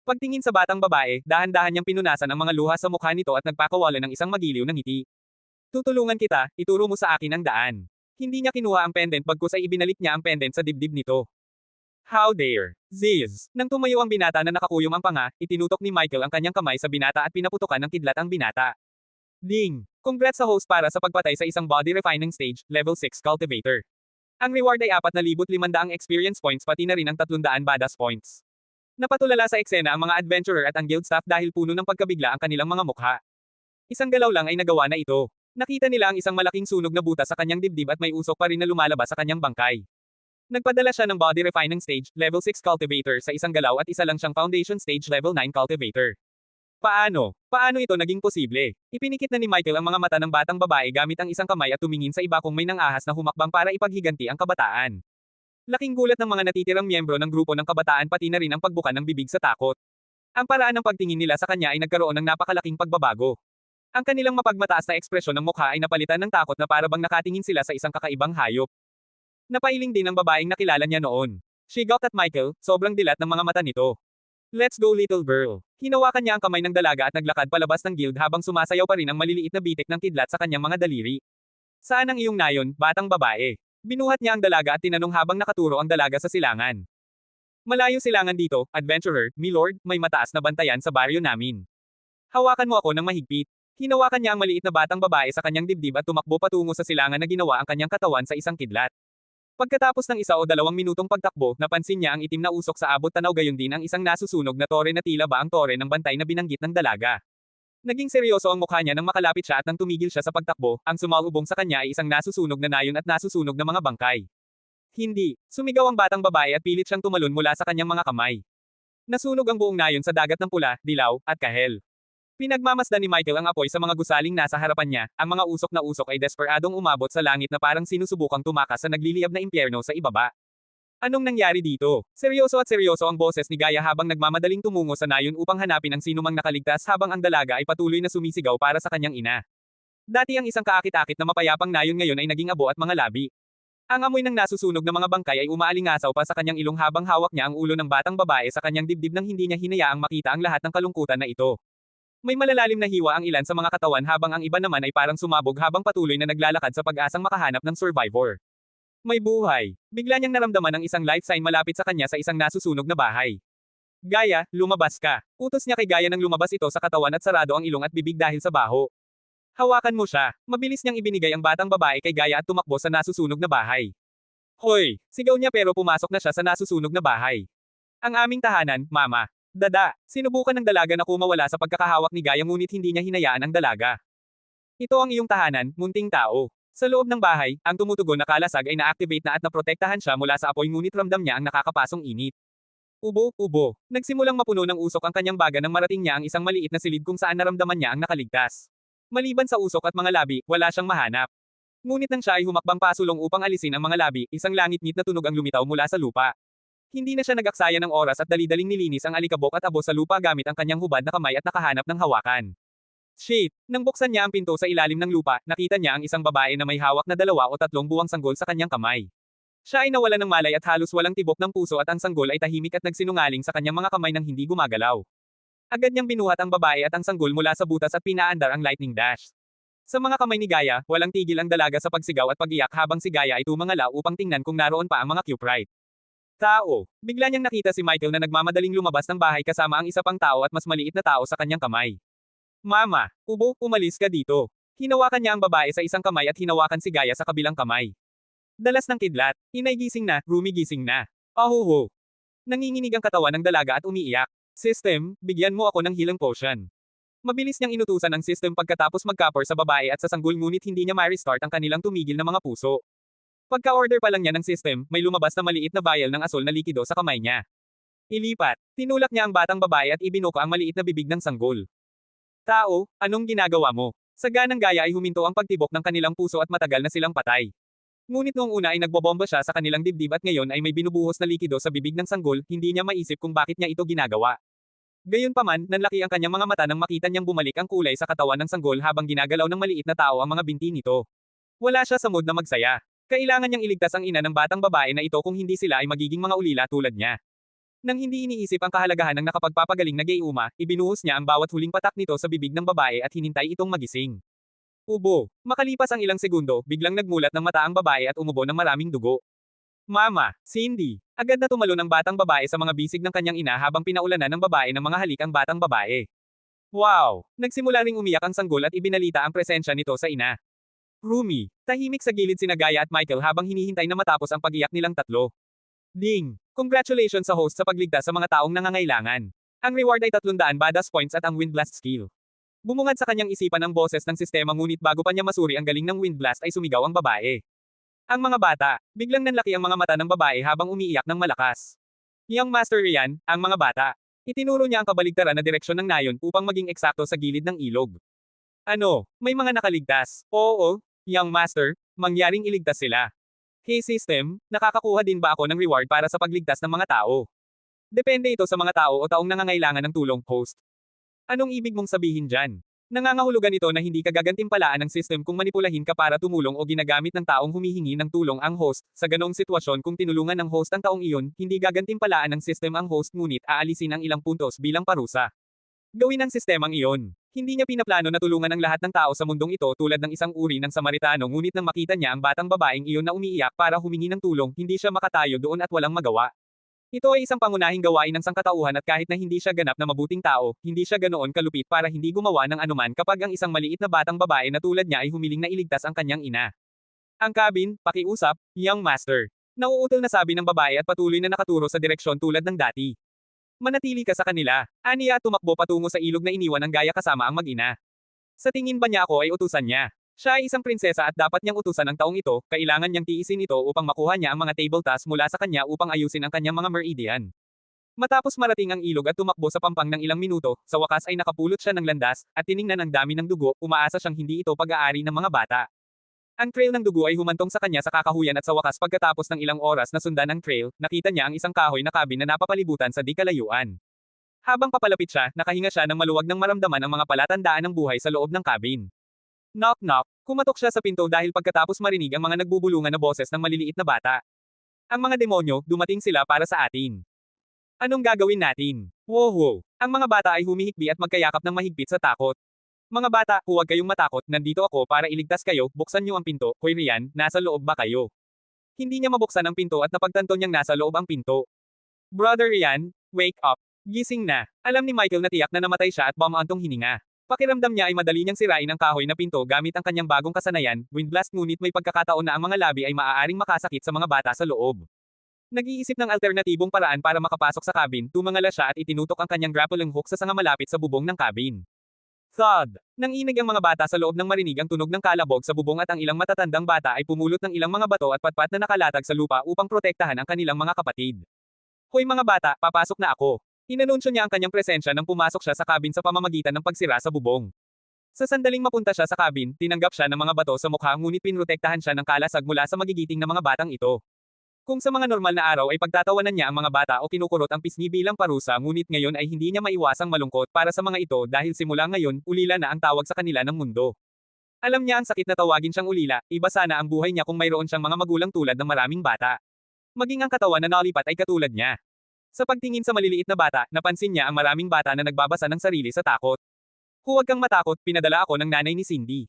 Pagtingin sa batang babae, dahan-dahan niyang pinunasan ang mga luha sa mukha nito at nagpakawalan ng isang magiliw na ngiti. Tutulungan kita, ituro mo sa akin ang daan. Hindi niya kinuha ang pendant bagkus ay ibinalik niya ang pendant sa dibdib nito. How dare, Ziz! Nang tumayo ang binata na nakakuyom ang panga, itinutok ni Michael ang kanyang kamay sa binata at pinaputukan ng kidlat ang binata. Ding! Congrats sa host para sa pagpatay sa isang body refining stage, level 6 cultivator. Ang reward ay 4,500 experience points pati na rin ang 300 badass points. Napatulala sa eksena ang mga adventurer at ang guild staff dahil puno ng pagkabigla ang kanilang mga mukha. Isang galaw lang ay nagawa na ito. Nakita nila ang isang malaking sunog na butas sa kanyang dibdib at may usok pa rin na lumalabas sa kanyang bangkay. Nagpadala siya ng body refining stage, level 6 cultivator sa isang galaw at isa lang siyang foundation stage level 9 cultivator. Paano? Paano ito naging posible? Ipinikit na ni Michael ang mga mata ng batang babae gamit ang isang kamay at tumingin sa iba kung may nangahas na humakbang para ipaghiganti ang kabataan. Laking gulat ng mga natitirang miyembro ng grupo ng kabataan pati na rin ang pagbuka ng bibig sa takot. Ang paraan ng pagtingin nila sa kanya ay nagkaroon ng napakalaking pagbabago. Ang kanilang mapagmataas na ekspresyon ng mukha ay napalitan ng takot na parabang nakatingin sila sa isang kakaibang hayop. Napailing din ang babaeng nakilala niya noon. She gawked at Michael, sobrang dilat ng mga mata nito. Let's go little girl. Hinawakan niya ang kamay ng dalaga at naglakad palabas ng guild habang sumasayaw pa rin ang maliliit na bitik ng kidlat sa kanyang mga daliri. Saan ang iyong nayon, batang babae? Binuhat niya ang dalaga at tinanong habang nakaturo ang dalaga sa silangan. Malayo silangan dito, adventurer, milord, may mataas na bantayan sa baryo namin. Hawakan mo ako ng mahigpit. Hinawakan niya ang maliit na batang babae sa kanyang dibdib at tumakbo patungo sa silangan na ginawa ang kanyang katawan sa isang kidlat. Pagkatapos ng 1 o 2 minutong pagtakbo, napansin niya ang itim na usok sa abot tanaw gayon din ang isang nasusunog na tore na tila ba ang tore ng bantay na binanggit ng dalaga. Naging seryoso ang mukha niya nang makalapit siya at nang tumigil siya sa pagtakbo, ang sumalubong sa kanya ay isang nasusunog na nayon at nasusunog na mga bangkay. Hindi, sumigaw ang batang babae at pilit siyang tumalon mula sa kanyang mga kamay. Nasunog ang buong nayon sa dagat ng pula, dilaw, at kahel. Pinagmamasdan ni Michael ang apoy sa mga gusaling nasa harapan niya, ang mga usok na usok ay desperadong umabot sa langit na parang sinusubukang tumakas sa nagliliyab na impyerno sa ibaba. Anong nangyari dito? Seryoso ang boses ni Gaia habang nagmamadaling tumungo sa nayon upang hanapin ang sinumang nakaligtas habang ang dalaga ay patuloy na sumisigaw para sa kanyang ina. Dati ang isang kaakit-akit na mapayapang nayon ngayon ay naging abo at mga labi. Ang amoy ng nasusunog na mga bangkay ay umaalingasaw pa sa kanyang ilong habang hawak niya ang ulo ng batang babae sa kanyang dibdib nang hindi niya hinayaang makita ang lahat ng kalungkutan na ito. May malalalim na hiwa ang ilan sa mga katawan habang ang iba naman ay parang sumabog habang patuloy na naglalakad sa pag-asang makahanap ng survivor. May buhay. Bigla niyang naramdaman ang isang life sign malapit sa kanya sa isang nasusunog na bahay. Gaia, lumabas ka. Utos niya kay Gaia nang lumabas ito sa katawan at sarado ang ilong at bibig dahil sa baho. Hawakan mo siya. Mabilis niyang ibinigay ang batang babae kay Gaia at tumakbo sa nasusunog na bahay. Hoy! Sigaw niya pero pumasok na siya sa nasusunog na bahay. Ang aming tahanan, mama. Dada, sinubukan ng dalaga na kumawala sa pagkakahawak ni Gaia ngunit hindi niya hinayaan ang dalaga. Ito ang iyong tahanan, munting tao. Sa loob ng bahay, ang tumutugon na kalasag ay na-activate na at naprotektahan siya mula sa apoy ngunit ramdam niya ang nakakapasong init. Ubo. Nagsimulang mapuno ng usok ang kanyang baga nang marating niya ang isang maliit na silid kung saan naramdaman niya ang nakaligtas. Maliban sa usok at mga labi, wala siyang mahanap. Ngunit nang siya ay humakbang pasulong upang alisin ang mga labi, isang langit-ngit na tunog ang lumitaw mula sa lupa. Hindi na siya nag-aksaya ng oras at dali-daling nilinis ang alikabok at abo sa lupa gamit ang kanyang hubad na kamay at nakahanap ng hawakan. Shit! Nang buksan niya ang pinto sa ilalim ng lupa, nakita niya ang isang babae na may hawak na 2 o 3 buwang sanggol sa kanyang kamay. Siya ay nawalan ng malay at halos walang tibok ng puso at ang sanggol ay tahimik at nagsinungaling sa kanyang mga kamay nang hindi gumagalaw. Agad niyang binuhat ang babae at ang sanggol mula sa butas at pinaandar ang lightning dash. Sa mga kamay ni Gaia, walang tigil ang dalaga sa pagsigaw at pag-iyak habang si Gaia ay tumangala upang tingnan kung naroon pa ang mga Cuprite. Tao. Bigla niyang nakita si Michael na nagmamadaling lumabas ng bahay kasama ang isa pang tao at mas maliit na tao sa kanyang kamay. Mama, umalis ka dito. Hinawakan niya ang babae sa isang kamay at hinawakan si Gaia sa kabilang kamay. Dalas ng kidlat, inay gising na, Rumi gising na. Ahuho. Nanginginig ang katawan ng dalaga at umiiyak. System, bigyan mo ako ng healing potion. Mabilis niyang inutusan ang system pagkatapos magkapor sa babae at sa sanggol ngunit hindi niya ma-restart ang kanilang tumigil na mga puso. Pagka-order pa lang niya ng system, may lumabas na maliit na vial ng asol na likido sa kamay niya. Ilipat, tinulak niya ang batang babae at ibinuka ang maliit na bibig ng sanggol. Tao, anong ginagawa mo? Sa ganang Gaia ay huminto ang pagtibok ng kanilang puso at matagal na silang patay. Ngunit noong una ay nagbobomba siya sa kanilang dibdib at ngayon ay may binubuhos na likido sa bibig ng sanggol, hindi niya maisip kung bakit niya ito ginagawa. Gayunpaman, nanlaki ang kanyang mga mata nang makita niyang bumalik ang kulay sa katawan ng sanggol habang ginagalaw ng maliit na tao ang mga binti nito. Wala siya sa mood na magsaya. Kailangan niyang iligtas ang ina ng batang babae na ito kung hindi sila ay magiging mga ulila tulad niya. Nang hindi iniisip ang kahalagahan ng nakapagpapagaling na Gayuma, ibinuhos niya ang bawat huling patak nito sa bibig ng babae at hinintay itong magising. Ubo. Makalipas ang ilang segundo, biglang nagmulat ng mata ang babae at umubo ng maraming dugo. Mama, Cindy. Agad na tumalon ang batang babae sa mga bisig ng kanyang ina habang pinaulanan ng babae ng mga halik ang batang babae. Wow! Nagsimula ring umiyak ang sanggol at ibinalita ang presensya nito sa ina. Rumi. Tahimik sa gilid sina Gaia at Michael habang hinihintay na matapos ang pag-iyak nilang tatlo. Ding! Congratulations sa host sa pagligtas sa mga taong nangangailangan. Ang reward ay 300 badass points at ang Wind Blast skill. Bumungad sa kanyang isipan ang boses ng sistema ngunit bago pa niya masuri ang galing ng Wind Blast ay sumigaw ang babae. Ang mga bata, biglang nanlaki ang mga mata ng babae habang umiiyak ng malakas. Young Master Rian, ang mga bata. Itinuro niya ang kabaligtaran na direksyon ng nayon upang maging eksakto sa gilid ng ilog. Ano, may mga nakaligtas? Oo, Young Master, mangyaring iligtas sila. Hey system, nakakakuha din ba ako ng reward para sa pagligtas ng mga tao? Depende ito sa mga tao o taong nangangailangan ng tulong, host. Anong ibig mong sabihin dyan? Nangangahulugan ito na hindi ka gagantimpalaan ng system kung manipulahin ka para tumulong o ginagamit ng taong humihingi ng tulong ang host. Sa ganong sitwasyon kung tinulungan ng host ang taong iyon, hindi gagantimpalaan ng system ang host ngunit aalisin ang ilang puntos bilang parusa. Gawin ng sistemang iyon. Hindi niya pinaplano na tulungan ang lahat ng tao sa mundong ito tulad ng isang uri ng Samaritano ngunit nang makita niya ang batang babaeng iyon na umiiyak para humingi ng tulong, hindi siya makatayo doon at walang magawa. Ito ay isang pangunahing gawain ng sangkatauhan at kahit na hindi siya ganap na mabuting tao, hindi siya ganoon kalupit para hindi gumawa ng anuman kapag ang isang maliit na batang babae na tulad niya ay humiling na iligtas ang kanyang ina. Ang cabin, pakiusap, Young Master. Nauutol na sabi ng babae at patuloy na nakaturo sa direksyon tulad ng dati. Manatili ka sa kanila. Aniya at tumakbo patungo sa ilog na iniwan ng Gaia kasama ang mag-ina. Sa tingin ba niya ako ay utusan niya? Siya ay isang prinsesa at dapat niyang utusan ang taong ito, kailangan niyang tiisin ito upang makuha niya ang mga table tasks mula sa kanya upang ayusin ang kanyang mga meridian. Matapos marating ang ilog at tumakbo sa pampang ng ilang minuto, sa wakas ay nakapulot siya ng landas, at tiningnan ang dami ng dugo, umaasa siyang hindi ito pag-aari ng mga bata. Ang trail ng dugo ay humantong sa kanya sa kakahuyan at sa wakas pagkatapos ng ilang oras na sundan ang trail, nakita niya ang isang kahoy na cabin na napapalibutan sa di kalayuan. Habang papalapit siya, nakahinga siya ng maluwag ng maramdaman ang mga palatandaan ng buhay sa loob ng cabin. Knock knock, kumatok siya sa pinto dahil pagkatapos marinig ang mga nagbubulungan na boses ng maliliit na bata. Ang mga demonyo, dumating sila para sa atin. Anong gagawin natin? Wow! Ang mga bata ay humihikbi at magkayakap ng mahigpit sa takot. Mga bata, huwag kayong matakot, nandito ako para iligtas kayo, buksan niyo ang pinto, Hoy Rian, nasa loob ba kayo? Hindi niya mabuksan ang pinto at napagtanto niyang nasa loob ang pinto. Brother Rian, wake up. Gising na. Alam ni Michael na tiyak na namatay siya at bumantong hininga. Pakiramdam niya ay madali niyang sirain ang kahoy na pinto gamit ang kanyang bagong kasanayan, wind blast ngunit may pagkakataon na ang mga labi ay maaaring makasakit sa mga bata sa loob. Nag-iisip ng alternatibong paraan para makapasok sa cabin, tumangala siya at itinutok ang kanyang grappling hook sa sanga malapit sa bubong ng cabin. Thud! Nang inig ang mga bata sa loob ng marinig ang tunog ng kalabog sa bubong at ang ilang matatandang bata ay pumulot ng ilang mga bato at patpat na nakalatag sa lupa upang protektahan ang kanilang mga kapatid. Hoy mga bata, papasok na ako. Inanunsyo niya ang kanyang presensya nang pumasok siya sa cabin sa pamamagitan ng pagsira sa bubong. Sa sandaling mapunta siya sa cabin, tinanggap siya ng mga bato sa mukha ngunit pinrotektahan siya ng kalasag mula sa magigiting na mga batang ito. Kung sa mga normal na araw ay pagtatawanan niya ang mga bata o kinukurot ang pisngi bilang parusa ngunit ngayon ay hindi niya maiwasang malungkot para sa mga ito dahil simula ngayon, ulila na ang tawag sa kanila ng mundo. Alam niya ang sakit na tawagin siyang ulila, iba sana ang buhay niya kung mayroon siyang mga magulang tulad ng maraming bata. Maging ang katawan na nalipat ay katulad niya. Sa pagtingin sa maliliit na bata, napansin niya ang maraming bata na nagbabasa ng sarili sa takot. Huwag kang matakot, pinadala ako ng nanay ni Cindy.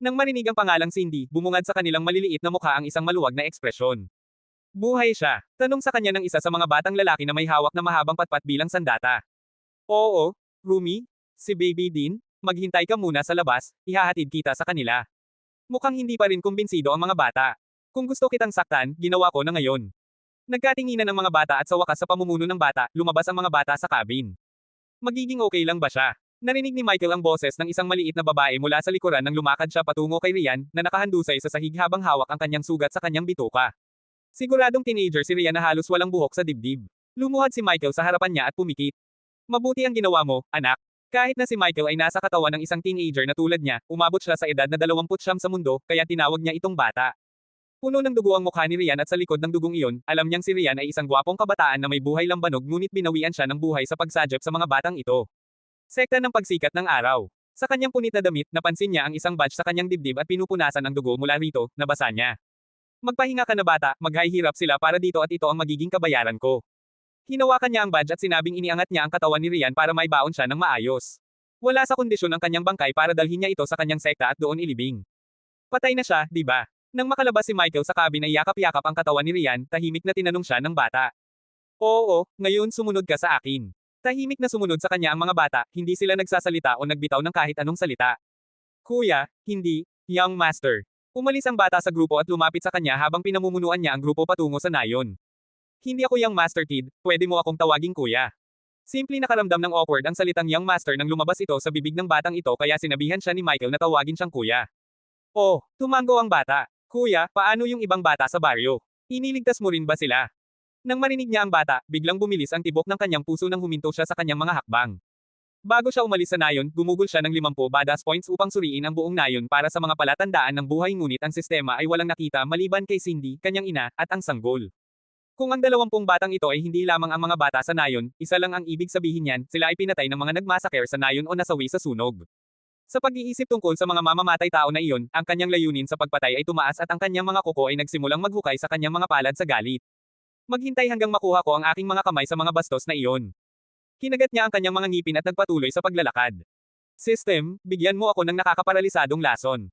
Nang marinig ang pangalang Cindy, bumungad sa kanilang maliliit na mukha ang isang maluwag na ekspresyon. Buhay siya. Tanong sa kanya ng isa sa mga batang lalaki na may hawak na mahabang patpat bilang sandata. Oo, Rumi, si Baby din, maghintay ka muna sa labas, ihahatid kita sa kanila. Mukhang hindi pa rin kumbinsido ang mga bata. Kung gusto kitang saktan, ginawa ko na ngayon. Nagkatinginan ng mga bata at sa wakas sa pamumuno ng bata, lumabas ang mga bata sa cabin. Magiging okay lang ba siya? Narinig ni Michael ang boses ng isang maliit na babae mula sa likuran nang lumakad siya patungo kay Rian, na nakahandusay sa sahig habang hawak ang kanyang sugat sa kanyang bituka. Siguradong teenager si Rian na halos walang buhok sa dibdib. Lumuhad si Michael sa harapan niya at pumikit. Mabuti ang ginawa mo, anak. Kahit na si Michael ay nasa katawan ng isang teenager na tulad niya, umabot siya sa edad na 29 sa mundo, kaya tinawag niya itong bata. Puno ng dugo ang mukha ni Rian at sa likod ng dugong iyon, alam niyang si Rian ay isang gwapong kabataan na may buhay lambanog ngunit binawian siya ng buhay sa pagsajep sa mga batang ito. Sekta ng pagsikat ng araw. Sa kanyang punit na damit, napansin niya ang isang badge sa kanyang dibdib at pinupunasan ang dugo mula rito, nabasa niya. Magpahinga ka na bata, maghahirap sila para dito at ito ang magiging kabayaran ko. Hinawakan niya ang badge at sinabing iniangat niya ang katawan ni Rian para maibaon siya ng maayos. Wala sa kondisyon ang kanyang bangkay para dalhin niya ito sa kanyang sekta at doon ilibing. Patay na siya, di ba? Nang makalabas si Michael sa cabin ay yakap-yakap ang katawan ni Rian, tahimik na tinanong siya ng bata. Oo, ngayon sumunod ka sa akin. Tahimik na sumunod sa kanya ang mga bata, hindi sila nagsasalita o nagbitaw ng kahit anong salita. Kuya, hindi, young master. Umalis ang bata sa grupo at lumapit sa kanya habang pinamumunuan niya ang grupo patungo sa nayon. Hindi ako young master kid, pwede mo akong tawaging kuya. Simple nakaramdam ng awkward ang salitang young master nang lumabas ito sa bibig ng batang ito kaya sinabihan siya ni Michael na tawagin siyang kuya. Oh, tumango ang bata. Kuya, paano yung ibang bata sa baryo? Iniligtas mo rin ba sila? Nang marinig niya ang bata, biglang bumilis ang tibok ng kanyang puso nang huminto siya sa kanyang mga hakbang. Bago siya umalis sa nayon, gumugol siya ng 50 badass points upang suriin ang buong nayon para sa mga palatandaan ng buhay ngunit ang sistema ay walang nakita maliban kay Cindy, kanyang ina, at ang sanggol. Kung ang 20 batang ito ay hindi lamang ang mga bata sa nayon, isa lang ang ibig sabihin niyan, sila ay pinatay ng mga nagmasaker sa nayon o nasawi sa sunog. Sa pag-iisip tungkol sa mga mamamatay tao na iyon, ang kanyang layunin sa pagpatay ay tumaas at ang kanyang mga kuko ay nagsimulang maghukay sa kanyang mga palad sa galit. Maghintay hanggang makuha ko ang aking mga kamay sa mga bastos na iyon. Kinagat niya ang kanyang mga ngipin at nagpatuloy sa paglalakad. System, bigyan mo ako ng nakakaparalisadong lason.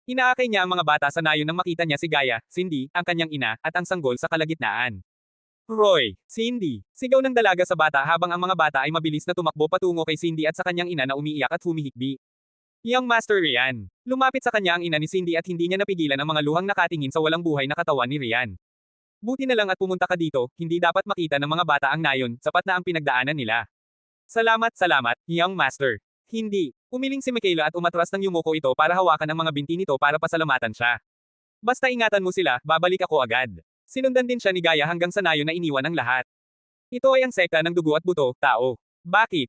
Inaakay niya ang mga bata sa nayon nang makita niya si Gaia, Cindy, ang kanyang ina, at ang sanggol sa kalagitnaan. Roy, Cindy, sigaw ng dalaga sa bata habang ang mga bata ay mabilis na tumakbo patungo kay Cindy at sa kanyang ina na umiiyak at humihikbi. Young Master Rian. Lumapit sa kanya ang ina ni Cindy at hindi niya napigilan ang mga luhang nakatingin sa walang buhay na katawan ni Rian. Buti na lang at pumunta ka dito, hindi dapat makita ng mga bata ang nayon, sapat na ang pinagdaanan nila. Salamat, Young Master. Hindi. Umiling si Michaela at umatras ng yumuko ito para hawakan ang mga binti nito para pasalamatan siya. Basta ingatan mo sila, babalik ako agad. Sinundan din siya ni Gaia hanggang sa nayon na iniwan ang lahat. Ito ay ang sekta ng dugo at buto, tao. Bakit?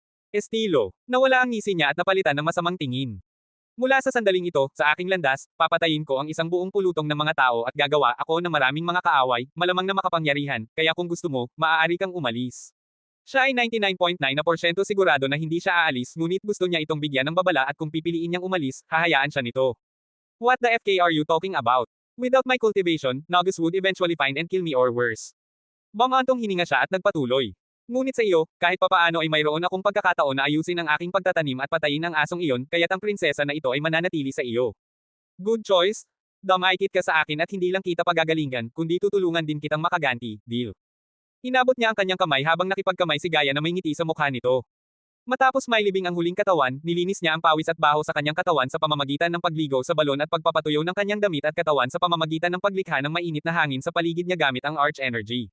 Estilo. Nawala ang ngisi niya at napalitan ng masamang tingin. Mula sa sandaling ito, sa aking landas, papatayin ko ang isang buong pulutong ng mga tao at gagawa ako ng maraming mga kaaway, malamang na makapangyarihan, kaya kung gusto mo, maaari kang umalis. Siya ay 99.9% sigurado na hindi siya aalis, ngunit gusto niya itong bigyan ng babala at kung pipiliin niyang umalis, hahayaan siya nito. What the FK are you talking about? Without my cultivation, Nagus would eventually find and kill me or worse. Bamantong hininga siya at nagpatuloy. Ngunit sa iyo, kahit papaano ay mayroon akong pagkakataon na ayusin ang aking pagtatanim at patayin ang asong iyon, kaya't ang prinsesa na ito ay mananatili sa iyo. Good choice. Dumaikit ka sa akin at hindi lang kita pagagalingan, kundi tutulungan din kitang makaganti, deal. Inabot niya ang kanyang kamay habang nakipagkamay si Gaia na may ngiti sa mukha nito. Matapos mailibing ang huling katawan, nilinis niya ang pawis at baho sa kanyang katawan sa pamamagitan ng pagligo sa balon at pagpapatuyo ng kanyang damit at katawan sa pamamagitan ng paglikha ng mainit na hangin sa paligid niya gamit ang Arch Energy.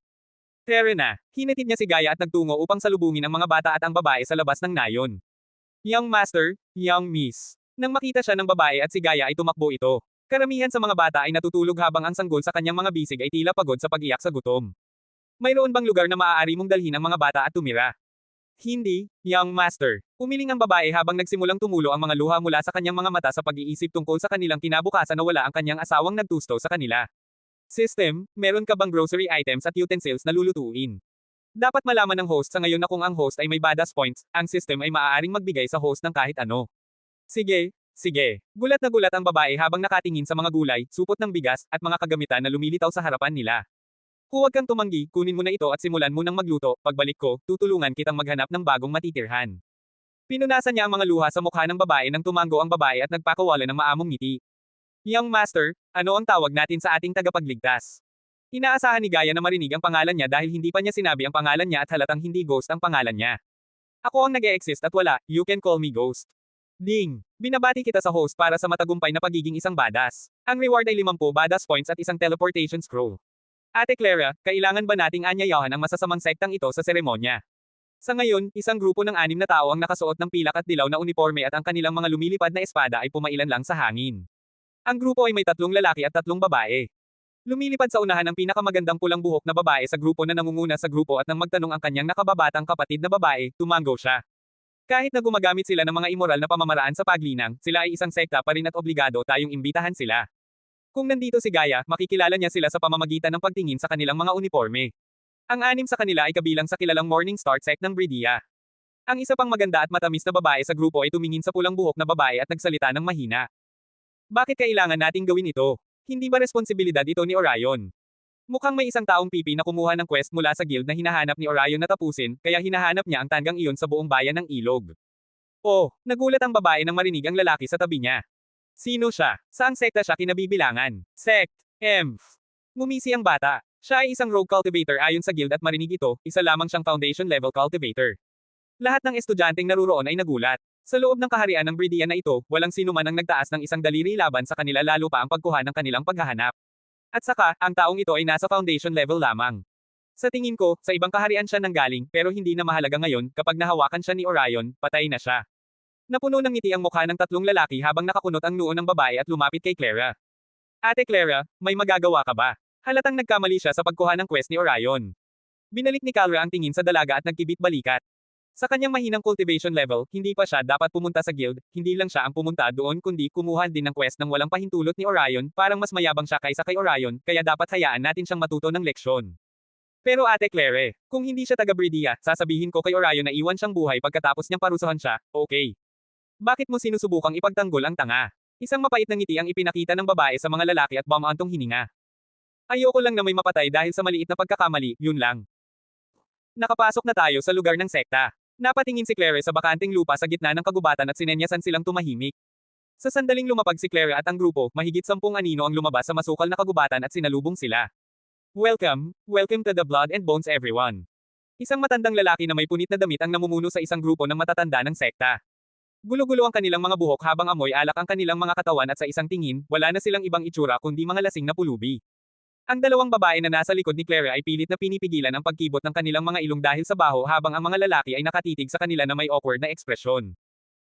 Tere na, hinatid niya si Gaia at nagtungo upang salubungin ang mga bata at ang babae sa labas ng nayon. Young Master, Young Miss. Nang makita siya ng babae at si Gaia ay tumakbo ito. Karamihan sa mga bata ay natutulog habang ang sanggol sa kanyang mga bisig ay tila pagod sa pag-iyak sa gutom. Mayroon bang lugar na maaari mong dalhin ang mga bata at tumira? Hindi, Young Master. Umiling ang babae habang nagsimulang tumulo ang mga luha mula sa kanyang mga mata sa pag-iisip tungkol sa kanilang kinabukasan na wala ang kanyang asawang nagtusto sa kanila. System, meron ka bang grocery items at utensils na lulutuin? Dapat malaman ng host sa ngayon na kung ang host ay may badass points, ang system ay maaaring magbigay sa host ng kahit ano. Sige, sige. Gulat na gulat ang babae habang nakatingin sa mga gulay, supot ng bigas, at mga kagamitan na lumilitaw sa harapan nila. Huwag kang tumanggi, kunin mo na ito at simulan mo ng magluto, pagbalik ko, tutulungan kitang maghanap ng bagong matitirhan. Pinunasan niya ang mga luha sa mukha ng babae nang tumango ang babae at nagpakawala ng maamong ngiti. Young Master, ano ang tawag natin sa ating tagapagligtas? Inaasahan ni Gaia na marinig ang pangalan niya dahil hindi pa niya sinabi ang pangalan niya at halatang hindi Ghost ang pangalan niya. Ako ang nag-e-exist at wala, you can call me Ghost. Ding! Binabati kita sa host para sa matagumpay na pagiging isang badass. Ang reward ay 50 badass points at isang teleportation scroll. Ate Clara, kailangan ba nating anyayahan ang masasamang sektang ito sa seremonya? Sa ngayon, isang grupo ng 6 na tao ang nakasuot ng pilak at dilaw na uniforme at ang kanilang mga lumilipad na espada ay pumailan lang sa hangin. Ang grupo ay may 3 lalaki at 3 babae. Lumilipad sa unahan ang pinakamagandang pulang buhok na babae sa grupo na nangunguna sa grupo at nang magtanong ang kanyang nakababatang kapatid na babae, tumango siya. Kahit na gumagamit sila ng mga immoral na pamamaraan sa paglinang, sila ay isang sekta pa rin at obligado tayong imbitahan sila. Kung nandito si Gaia, makikilala niya sila sa pamamagitan ng pagtingin sa kanilang mga uniforme. Ang 6 sa kanila ay kabilang sa kilalang Morning Star sect ng Bridia. Ang isa pang maganda at matamis na babae sa grupo ay tumingin sa pulang buhok na babae at nagsalita ng mahina. Bakit kailangan nating gawin ito? Hindi ba responsibilidad ito ni Orion? Mukhang may isang taong pipi na kumuha ng quest mula sa guild na hinahanap ni Orion na tapusin, kaya hinahanap niya ang tanggang iyon sa buong bayan ng Ilog. Oh, nagulat ang babae nang marinig ang lalaki sa tabi niya. Sino siya? Saang sekta siya kinabibilangan? Sect. Emph. Ngumisi ang bata. Siya ay isang rogue cultivator ayon sa guild at marinig ito, isa lamang siyang foundation level cultivator. Lahat ng estudyanteng naruroon ay nagulat. Sa loob ng kaharian ng Bridia na ito, walang sino man ang nagtaas ng isang daliri laban sa kanila lalo pa ang pagkuha ng kanilang paghahanap. At saka, ang taong ito ay nasa foundation level lamang. Sa tingin ko, sa ibang kaharian siya nanggaling, pero hindi na mahalaga ngayon, kapag nahawakan siya ni Orion, patay na siya. Napuno ng ngiti ang mukha ng 3 lalaki habang nakakunot ang noo ng babae at lumapit kay Clara. Ate Clara, may magagawa ka ba? Halatang nagkamali siya sa pagkuha ng quest ni Orion. Binalik ni Clara ang tingin sa dalaga at nagkibit-balikat. Sa kanyang mahinang cultivation level, hindi pa siya dapat pumunta sa guild, hindi lang siya ang pumunta doon kundi kumuha din ng quest ng walang pahintulot ni Orion, parang mas mayabang siya kaysa kay Orion, kaya dapat hayaan natin siyang matuto ng leksyon. Pero Ate Claire, kung hindi siya taga Bridia, sasabihin ko kay Orion na iwan siyang buhay pagkatapos niyang parusahan siya, okay. Bakit mo sinusubukang ipagtanggol ang tanga? Isang mapait na ngiti ang ipinakita ng babae sa mga lalaki at bumantong hininga. Ayoko lang na may mapatay dahil sa maliit na pagkakamali, yun lang. Nakapasok na tayo sa lugar ng sekta. Napatingin si Claire sa bakanteng lupa sa gitna ng kagubatan at sinenyasan silang tumahimik. Sa sandaling lumapag si Claire at ang grupo, mahigit 10 anino ang lumabas sa masukal na kagubatan at sinalubong sila. Welcome, welcome to the Blood and Bones everyone. Isang matandang lalaki na may punit na damit ang namumuno sa isang grupo ng matatanda ng sekta. Gulo-gulo ang kanilang mga buhok habang amoy alak ang kanilang mga katawan at sa isang tingin, wala na silang ibang itsura kundi mga lasing na pulubi. Ang 2 babae na nasa likod ni Claire ay pilit na pinipigilan ang pagkibot ng kanilang mga ilong dahil sa baho habang ang mga lalaki ay nakatitig sa kanila na may awkward na ekspresyon.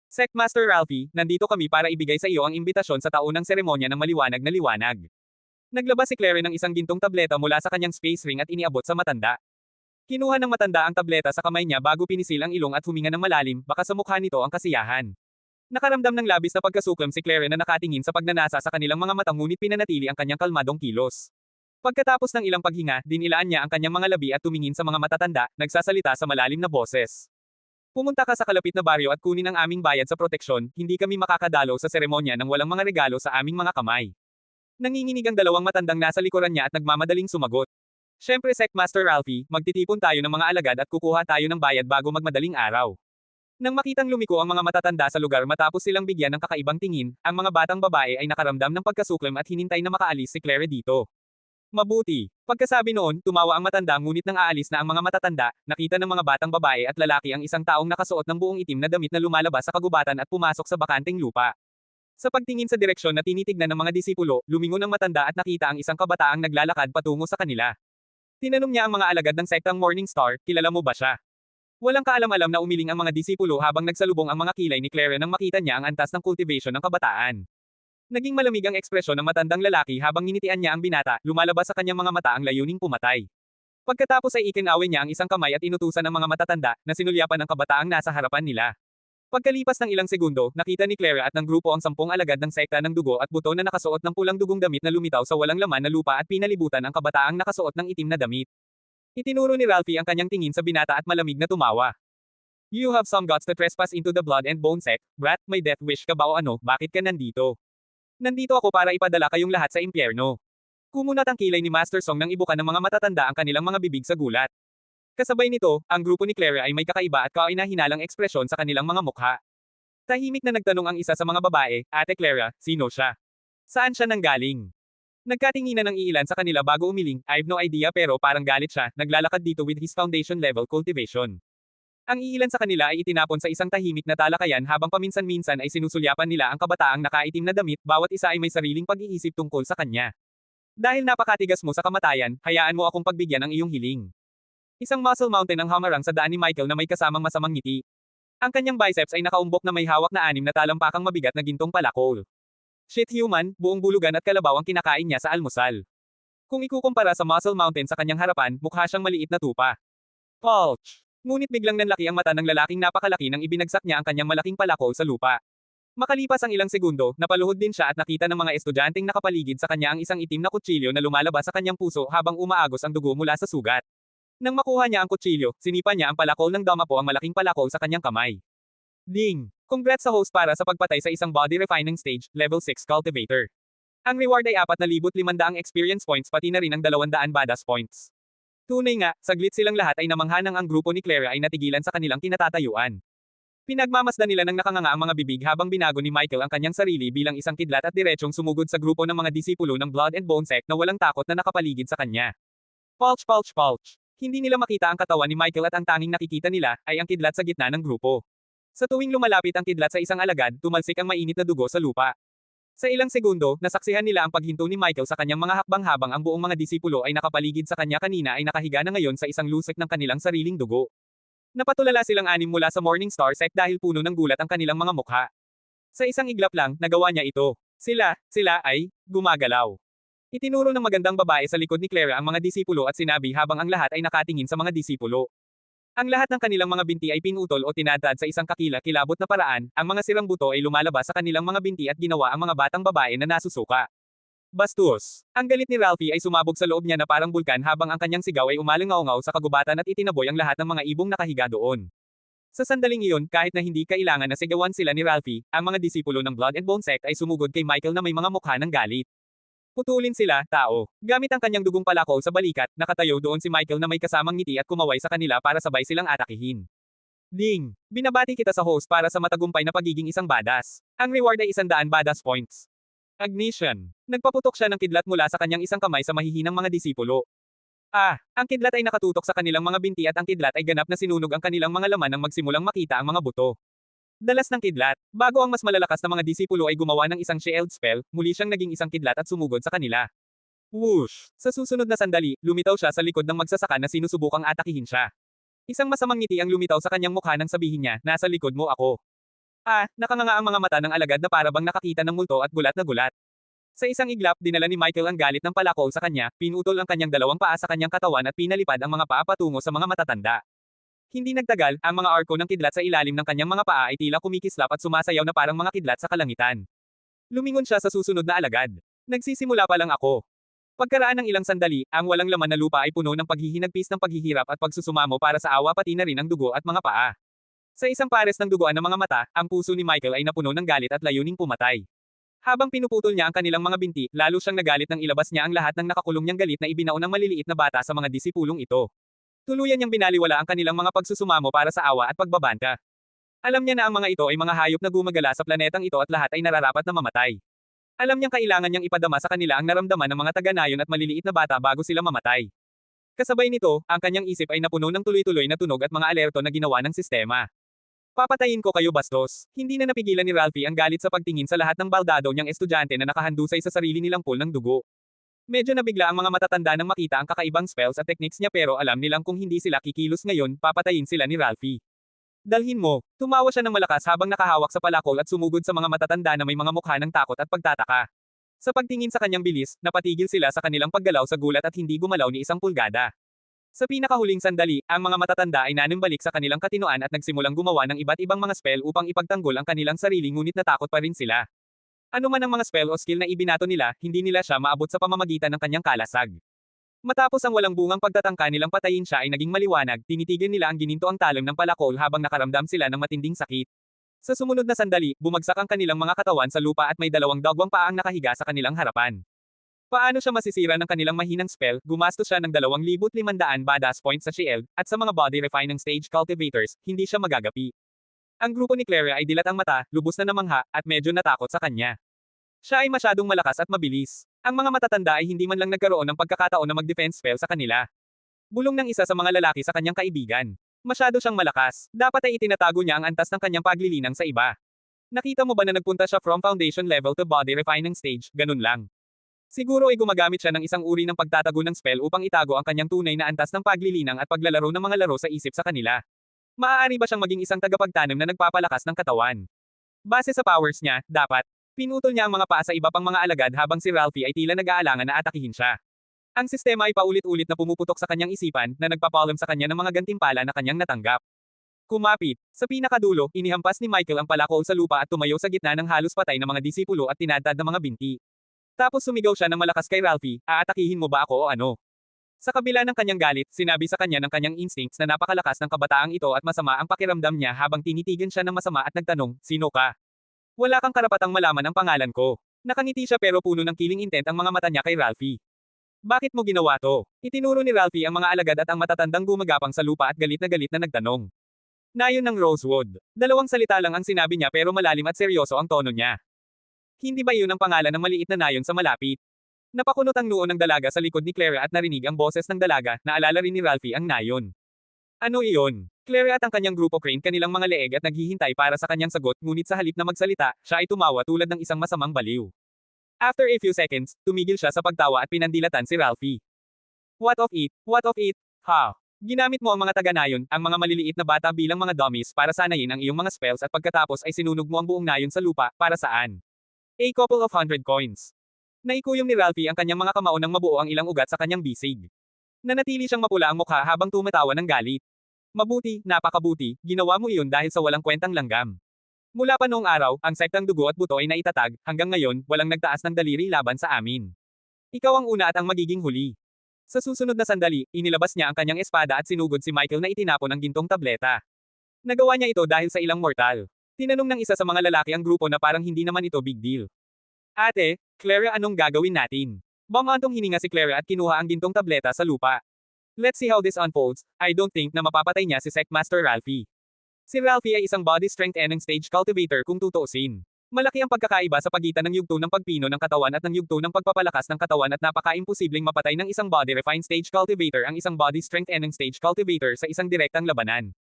Sectmaster Ralphie, nandito kami para ibigay sa iyo ang imbitasyon sa taunang seremonya ng maliwanag na liwanag. Naglabas si Claire ng isang gintong tableta mula sa kanyang space ring at iniabot sa matanda. Kinuha ng matanda ang tableta sa kamay niya bago pinisil ang ilong at huminga ng malalim, baka sa mukha nito ang kasiyahan. Nakaramdam ng labis na pagkasuklam si Claire na nakatingin sa pagnanasa sa kanilang mga mata ngunit pinanatili ang kanyang kalmadong kilos. Pagkatapos ng ilang paghinga, dinilaan niya ang kanyang mga labi at tumingin sa mga matatanda, nagsasalita sa malalim na boses. Pumunta ka sa kalapit na baryo at kunin ang aming bayad sa proteksyon, hindi kami makakadalo sa seremonya nang walang mga regalo sa aming mga kamay. Nanginginig ang dalawang matandang nasa likuran niya at nagmamadaling sumagot. Siyempre Secmaster Ralphie, magtitipon tayo ng mga alagad at kukuha tayo ng bayad bago magmadaling araw. Nang makitang lumiko ang mga matatanda sa lugar matapos silang bigyan ng kakaibang tingin, ang mga batang babae ay nakaramdam ng pagkasuklam at hinintay na makaalis si Claire dito. Mabuti. Pagkasabi noon, tumawa ang matanda ngunit nang aalis na ang mga matatanda, nakita ng mga batang babae at lalaki ang isang taong nakasuot ng buong itim na damit na lumalabas sa kagubatan at pumasok sa bakanteng lupa. Sa pagtingin sa direksyon na tinitignan ng mga disipulo, lumingon ang matanda at nakita ang isang kabataang naglalakad patungo sa kanila. Tinanong niya ang mga alagad ng sektang Morning Star, kilala mo ba siya? Walang kaalam-alam na umiling ang mga disipulo habang nagsalubong ang mga kilay ni Claire nang makita niya ang antas ng cultivation ng kabataan. Naging malamig ang ekspresyon ng matandang lalaki habang nginitian niya ang binata, lumalabas sa kanyang mga mata ang layuning pumatay. Pagkatapos ay ikinawin niya ang isang kamay at inutusan ng mga matatanda na sinulyapan ng kabataang nasa harapan nila. Pagkalipas ng ilang segundo, nakita ni Claire at ng grupo ang 10 alagad ng sekta ng dugo at buto na nakasuot ng pulang dugong damit na lumitaw sa walang laman na lupa at pinalibutan ang kabataang nakasuot ng itim na damit. Itinuro ni Ralphie ang kanyang tingin sa binata at malamig na tumawa. You have some guts to trespass into the blood and bone sect, brat, may death wish ka ba o ano, bakit ka nandito? Nandito ako para ipadala kayong lahat sa impyerno. Kumunat ang kilay ni Master Song nang ibukan ng mga matatanda ang kanilang mga bibig sa gulat. Kasabay nito, ang grupo ni Claire ay may kakaiba at kaina-hinalang ekspresyon sa kanilang mga mukha. Tahimik na nagtanong ang isa sa mga babae, Ate Clara, sino siya? Saan siya nanggaling? Nagkatinginan ng iilan sa kanila bago umiling, I've no idea pero parang galit siya, naglalakad dito with his foundation level cultivation. Ang iilan sa kanila ay itinapon sa isang tahimik na talakayan habang paminsan-minsan ay sinusulyapan nila ang kabataang nakaitim na damit, bawat isa ay may sariling pag-iisip tungkol sa kanya. Dahil napakatigas mo sa kamatayan, hayaan mo akong pagbigyan ang iyong hiling. Isang muscle mountain ang hamarang sa daan ni Michael na may kasamang masamang ngiti. Ang kanyang biceps ay nakaumbok na may hawak na 6 na talampakang mabigat na gintong palakol. Shit human, buong bulugan at kalabaw ang kinakain niya sa almusal. Kung ikukumpara sa muscle mountain sa kanyang harapan, mukha siyang maliit na tupa. Polch! Ngunit biglang nanlaki ang mata ng lalaking napakalaki nang ibinagsak niya ang kanyang malaking palakol sa lupa. Makalipas ang ilang segundo, napaluhod din siya at nakita ng mga estudyanteng nakapaligid sa kanya ang isang itim na kutsilyo na lumalabas sa kanyang puso habang umaagos ang dugo mula sa sugat. Nang makuha niya ang kutsilyo, sinipa niya ang palakol ng damapo ang malaking palakol sa kanyang kamay. Ding! Congrats sa host para sa pagpatay sa isang body refining stage, level 6 cultivator. Ang reward ay 4,500 experience points pati na rin ang 200 badass points. Tunay nga, saglit silang lahat ay namangha nang ang grupo ni Claire ay natigilan sa kanilang kinatatayuan. Pinagmamasdan nila ng nakanganga ang mga bibig habang binago ni Michael ang kanyang sarili bilang isang kidlat at diretsong sumugod sa grupo ng mga disipulo ng Blood and Bone sect na walang takot na nakapaligid sa kanya. Palch palch palch! Hindi nila makita ang katawan ni Michael at ang tanging nakikita nila ay ang kidlat sa gitna ng grupo. Sa tuwing lumalapit ang kidlat sa isang alagad, tumalsik ang mainit na dugo sa lupa. Sa ilang segundo, nasaksihan nila ang paghinto ni Michael sa kanyang mga hakbang habang ang buong mga disipulo ay nakapaligid sa kanya kanina ay nakahiga na ngayon sa isang lusik ng kanilang sariling dugo. Napatulala silang 6 mula sa Morning Star sect dahil puno ng gulat ang kanilang mga mukha. Sa isang iglap lang, nagawa niya ito. Sila ay, gumagalaw. Itinuro ng magandang babae sa likod ni Clara ang mga disipulo at sinabi habang ang lahat ay nakatingin sa mga disipulo. Ang lahat ng kanilang mga binti ay pinutol o tinadad sa isang kakila-kilabot na paraan, ang mga sirang buto ay lumalabas sa kanilang mga binti at ginawa ang mga batang babae na nasusuka. Bastos! Ang galit ni Ralphie ay sumabog sa loob niya na parang bulkan habang ang kanyang sigaw ay umalingaw-ngaw sa kagubatan at itinaboy ang lahat ng mga ibong nakahiga doon. Sa sandaling iyon, kahit na hindi kailangan na sigawan sila ni Ralphie, ang mga disipulo ng Blood and Bone sect ay sumugod kay Michael na may mga mukha ng galit. Putulin sila, tao. Gamit ang kanyang dugong palakol sa balikat, nakatayo doon si Michael na may kasamang ngiti at kumaway sa kanila para sabay silang atakihin. Ding! Binabati kita sa host para sa matagumpay na pagiging isang badass. Ang reward ay 100 badass points. Ignition. Nagpaputok siya ng kidlat mula sa kanyang isang kamay sa mahihinang mga disipulo. Ang kidlat ay nakatutok sa kanilang mga binti at ang kidlat ay ganap na sinunog ang kanilang mga laman nang magsimulang makita ang mga buto. Dalas ng kidlat, bago ang mas malalakas na mga disipulo ay gumawa ng isang shield spell, muli siyang naging isang kidlat at sumugod sa kanila. Whoosh! Sa susunod na sandali, lumitaw siya sa likod ng magsasaka na sinusubukang atakihin siya. Isang masamang ngiti ang lumitaw sa kanyang mukha nang sabihin niya, nasa likod mo ako. Nakanganga ang mga mata ng alagad na para bang nakakita ng multo at gulat na gulat. Sa isang iglap, dinala ni Michael ang galit ng palakol sa kanya, pinutol ang kanyang dalawang paa sa kanyang katawan at pinalipad ang mga paa patungo sa mga matatanda. Hindi nagtagal, ang mga arko ng kidlat sa ilalim ng kanyang mga paa ay tila kumikislap at sumasayaw na parang mga kidlat sa kalangitan. Lumingon siya sa susunod na alagad. Nagsisimula pa lang ako. Pagkaraan ng ilang sandali, ang walang laman na lupa ay puno ng paghihinagpis ng paghihirap at pagsusumamo para sa awa pati na rin ang dugo at mga paa. Sa isang pares ng duguan ng mga mata, ang puso ni Michael ay napuno ng galit at layuning pumatay. Habang pinuputol niya ang kanilang mga binti, lalo siyang nagalit nang ilabas niya ang lahat ng nakakulong niyang galit na ibinao ng maliliit na bata sa mga disipulong ito. Tuluyan niyang binaliwala ang kanilang mga pagsusumamo para sa awa at pagbabanta. Alam niya na ang mga ito ay mga hayop na gumagala sa planetang ito at lahat ay nararapat na mamatay. Alam niyang kailangan niyang ipadama sa kanila ang naramdaman ng mga taga-nayon at maliliit na bata bago sila mamatay. Kasabay nito, ang kanyang isip ay napuno ng tuloy-tuloy na tunog at mga alerto na ginawa ng sistema. Papatayin ko kayo bastos. Hindi na napigilan ni Ralphie ang galit sa pagtingin sa lahat ng baldado niyang estudyante na nakahandusay sa sarili nilang pool ng dugo. Medyo nabigla ang mga matatanda nang makita ang kakaibang spells at techniques niya pero alam nilang kung hindi sila kikilos ngayon, papatayin sila ni Ralphie. Dalhin mo. Tumawa siya ng malakas habang nakahawak sa palakol at sumugod sa mga matatanda na may mga mukha ng takot at pagtataka. Sa pagtingin sa kanyang bilis, napatigil sila sa kanilang paggalaw sa gulat at hindi gumalaw ni isang pulgada. Sa pinakahuling sandali, ang mga matatanda ay nanimbalik sa kanilang katinoan at nagsimulang gumawa ng iba't ibang mga spell upang ipagtanggol ang kanilang sarili ngunit natakot pa rin sila. Ano man ang mga spell o skill na ibinato nila, hindi nila siya maabot sa pamamagitan ng kanyang kalasag. Matapos ang walang bungang pagtatangka nilang patayin siya ay naging maliwanag, tinitigan nila ang ginintoang talon ng palakol habang nakaramdam sila ng matinding sakit. Sa sumunod na sandali, bumagsak ang kanilang mga katawan sa lupa at may dalawang dagwang paang nakahiga sa kanilang harapan. Paano siya masisira ng kanilang mahinang spell, gumastos siya ng 2,500 badass points sa shield, at sa mga body refining stage cultivators, hindi siya magagapi. Ang grupo ni Clara ay dilat ang mata, lubos na namangha, at medyo natakot sa kanya. Siya ay masyadong malakas at mabilis. Ang mga matatanda ay hindi man lang nagkaroon ng pagkakataon na mag-defense spell sa kanila. Bulong ng isa sa mga lalaki sa kanyang kaibigan. Masyado siyang malakas, dapat ay itinatago niya ang antas ng kanyang paglilinang sa iba. Nakita mo ba na nagpunta siya from foundation level to body refining stage, ganun lang. Siguro ay gumagamit siya ng isang uri ng pagtatago ng spell upang itago ang kanyang tunay na antas ng paglilinang at paglalaro ng mga laro sa isip sa kanila. Maaari ba siyang maging isang tagapagtanim na nagpapalakas ng katawan? Base sa powers niya, dapat. Pinutol niya ang mga paa sa iba pang mga alagad habang si Ralphie ay tila nag-aalangan na atakihin siya. Ang sistema ay paulit-ulit na pumuputok sa kanyang isipan na nagpapaalam sa kanya ng mga gantimpala na kanyang natanggap. Kumapit. Sa pinakadulo, inihampas ni Michael ang palakol sa lupa at tumayo sa gitna ng halos patay na mga disipulo at tinadtad na mga binti. Tapos sumigaw siya ng malakas kay Ralphie, aatakihin mo ba ako o ano? Sa kabila ng kanyang galit, sinabi sa kanya ng kanyang instincts na napakalakas ng kabataang ito at masama ang pakiramdam niya habang tinitigan siya ng masama at nagtanong, sino ka? Wala kang karapatang malaman ang pangalan ko. Nakangiti siya pero puno ng killing intent ang mga mata niya kay Ralphie. Bakit mo ginawa to? Itinuro ni Ralphie ang mga alagad at ang matatandang gumagapang sa lupa at galit na nagtanong. Nayon ng Rosewood. Dalawang salita lang ang sinabi niya pero malalim at seryoso ang tono niya. Hindi ba iyon ang pangalan ng maliit na nayon sa malapit? Napakunot ang noo ng dalaga sa likod ni Clara at narinig ang boses ng dalaga, naalala rin ni Ralphie ang nayon. Ano iyon? Clara at ang kanyang grupo crane kanilang mga leeg at naghihintay para sa kanyang sagot ngunit sa halip na magsalita, siya ay tumawa tulad ng isang masamang baliw. After a few seconds, tumigil siya sa pagtawa at pinandilatan si Ralphie. What of it? What of it? Ha? Ginamit mo ang mga taga-nayon, ang mga maliliit na bata bilang mga dummies para sanayin ang iyong mga spells at pagkatapos ay sinunog mo ang buong nayon sa lupa, para saan? A couple of 100 coins. Naikuyom ni Ralphie ang kanyang mga kamao nang mabuo ang ilang ugat sa kanyang bisig. Nanatili siyang mapula ang mukha habang tumatawa ng galit. Mabuti, napakabuti, ginawa mo iyon dahil sa walang kwentang langgam. Mula pa noong araw, ang sektang dugo at buto ay naitatag, hanggang ngayon, walang nagtaas ng daliri laban sa amin. Ikaw ang una at ang magiging huli. Sa susunod na sandali, inilabas niya ang kanyang espada at sinugod si Michael na itinapon ang gintong tableta. Nagawa niya ito dahil sa ilang mortal. Tinanong ng isa sa mga lalaki ang grupo na parang hindi naman ito big deal. Ate, Clara, anong gagawin natin? Bumantong hininga si Clara at kinuha ang gintong tableta sa lupa. Let's see how this unfolds. I don't think na mapapatay niya si Sectmaster Ralphie. Si Ralphie ay isang body strength enhanced stage cultivator kung tutuusin. Malaki ang pagkakaiba sa pagitan ng yugto ng pagpino ng katawan at ng yugto ng pagpapalakas ng katawan at napaka-imposibleng mapatay ng isang body refined stage cultivator ang isang body strength enhanced stage cultivator sa isang direktang labanan.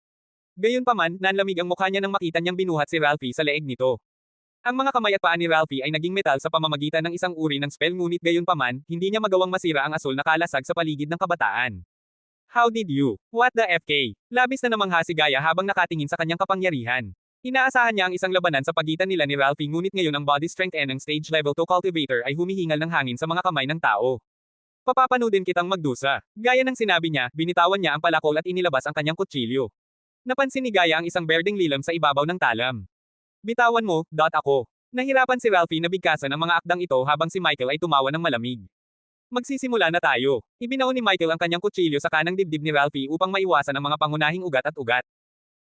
Gayunpaman, nanlamig ang mukha niya nang makita niyang binuhat si Ralphie sa leeg nito. Ang mga kamay at paa ni Ralphie ay naging metal sa pamamagitan ng isang uri ng spell ngunit gayunpaman, hindi niya magawang masira ang asul na kalasag sa paligid ng kabataan. How did you? What the FK? Labis na namangha si Gaia habang nakatingin sa kanyang kapangyarihan. Inaasahan niya ang isang labanan sa pagitan nila ni Ralphie ngunit ngayon ang body strength ng stage level 2 cultivator ay humihingal ng hangin sa mga kamay ng tao. Papapanudin kitang magdusa. Gaya ng sinabi niya, binitawan niya ang palakol at inilabas ang kanyang kutsilyo. Napansin ni Gaia ang isang berdeng lilam sa ibabaw ng talam. Bitawan mo, ako. Nahirapan si Ralphie na bigkasan ang mga akdang ito habang si Michael ay tumawa ng malamig. Magsisimula na tayo. Ibinaon ni Michael ang kanyang kutsilyo sa kanang dibdib ni Ralphie upang maiwasan ang mga pangunahing ugat at ugat.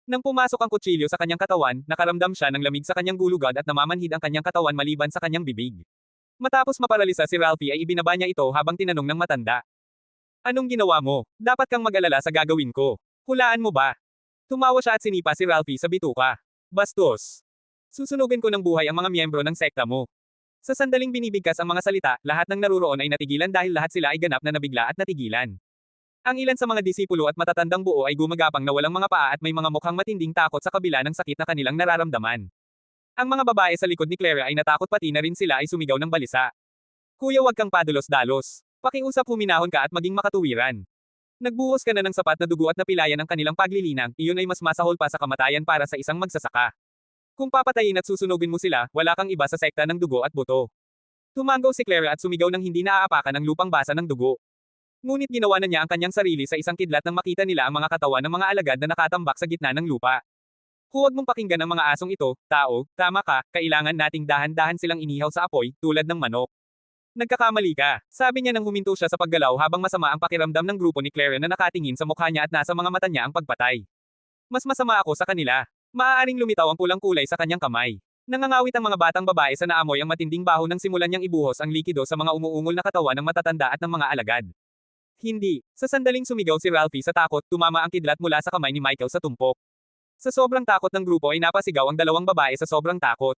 Nang pumasok ang kutsilyo sa kanyang katawan, nakaramdam siya ng lamig sa kanyang gulugad at namamanhid ang kanyang katawan maliban sa kanyang bibig. Matapos maparalisa si Ralphie ay ibinaba niya ito habang tinanong ng matanda. Anong ginawa mo? Dapat kang mag-alala sa gagawin ko. Hulaan mo ba? Tumawa siya at sinipa si Ralphie sa bituka. Bastos. Susunugin ko ng buhay ang mga miyembro ng sekta mo. Sa sandaling binibigkas ang mga salita, lahat ng naruroon ay natigilan dahil lahat sila ay ganap na nabigla at natigilan. Ang ilan sa mga disipulo at matatandang buo ay gumagapang na walang mga paa at may mga mukhang matinding takot sa kabila ng sakit na kanilang nararamdaman. Ang mga babae sa likod ni Clara ay natakot pati na rin sila ay sumigaw ng balisa. Kuya, wag kang padulos-dalos. Pakiusap, huminahon ka at maging makatuwiran. Nagbuhos ka na ng sapat na dugo at napilayan ang kanilang paglilinang, iyon ay mas masahol pa sa kamatayan para sa isang magsasaka. Kung papatayin at susunugin mo sila, wala kang iba sa sekta ng dugo at buto. Tumanggaw si Clara at sumigaw ng hindi naaapakan ng lupang basa ng dugo. Ngunit ginawa na niya ang kanyang sarili sa isang kidlat nang makita nila ang mga katawan ng mga alagad na nakatambak sa gitna ng lupa. Huwag mong pakinggan ang mga asong ito, tao, tama ka, kailangan nating dahan-dahan silang inihaw sa apoy, tulad ng manok. Nagkakamali ka, sabi niya nang huminto siya sa paggalaw habang masama ang pakiramdam ng grupo ni Clara na nakatingin sa mukha niya at nasa mga mata niya ang pagpatay. Mas masama ako sa kanila. Maaaring lumitaw ang pulang kulay sa kanyang kamay. Nangangawit ang mga batang babae sa naamoy ang matinding baho nang simulan niyang ibuhos ang likido sa mga umuungol na katawan ng matatanda at ng mga alagad. Hindi. Sa sandaling sumigaw si Ralphie sa takot, tumama ang kidlat mula sa kamay ni Michael sa tumpok. Sa sobrang takot ng grupo ay napasigaw ang dalawang babae sa sobrang takot.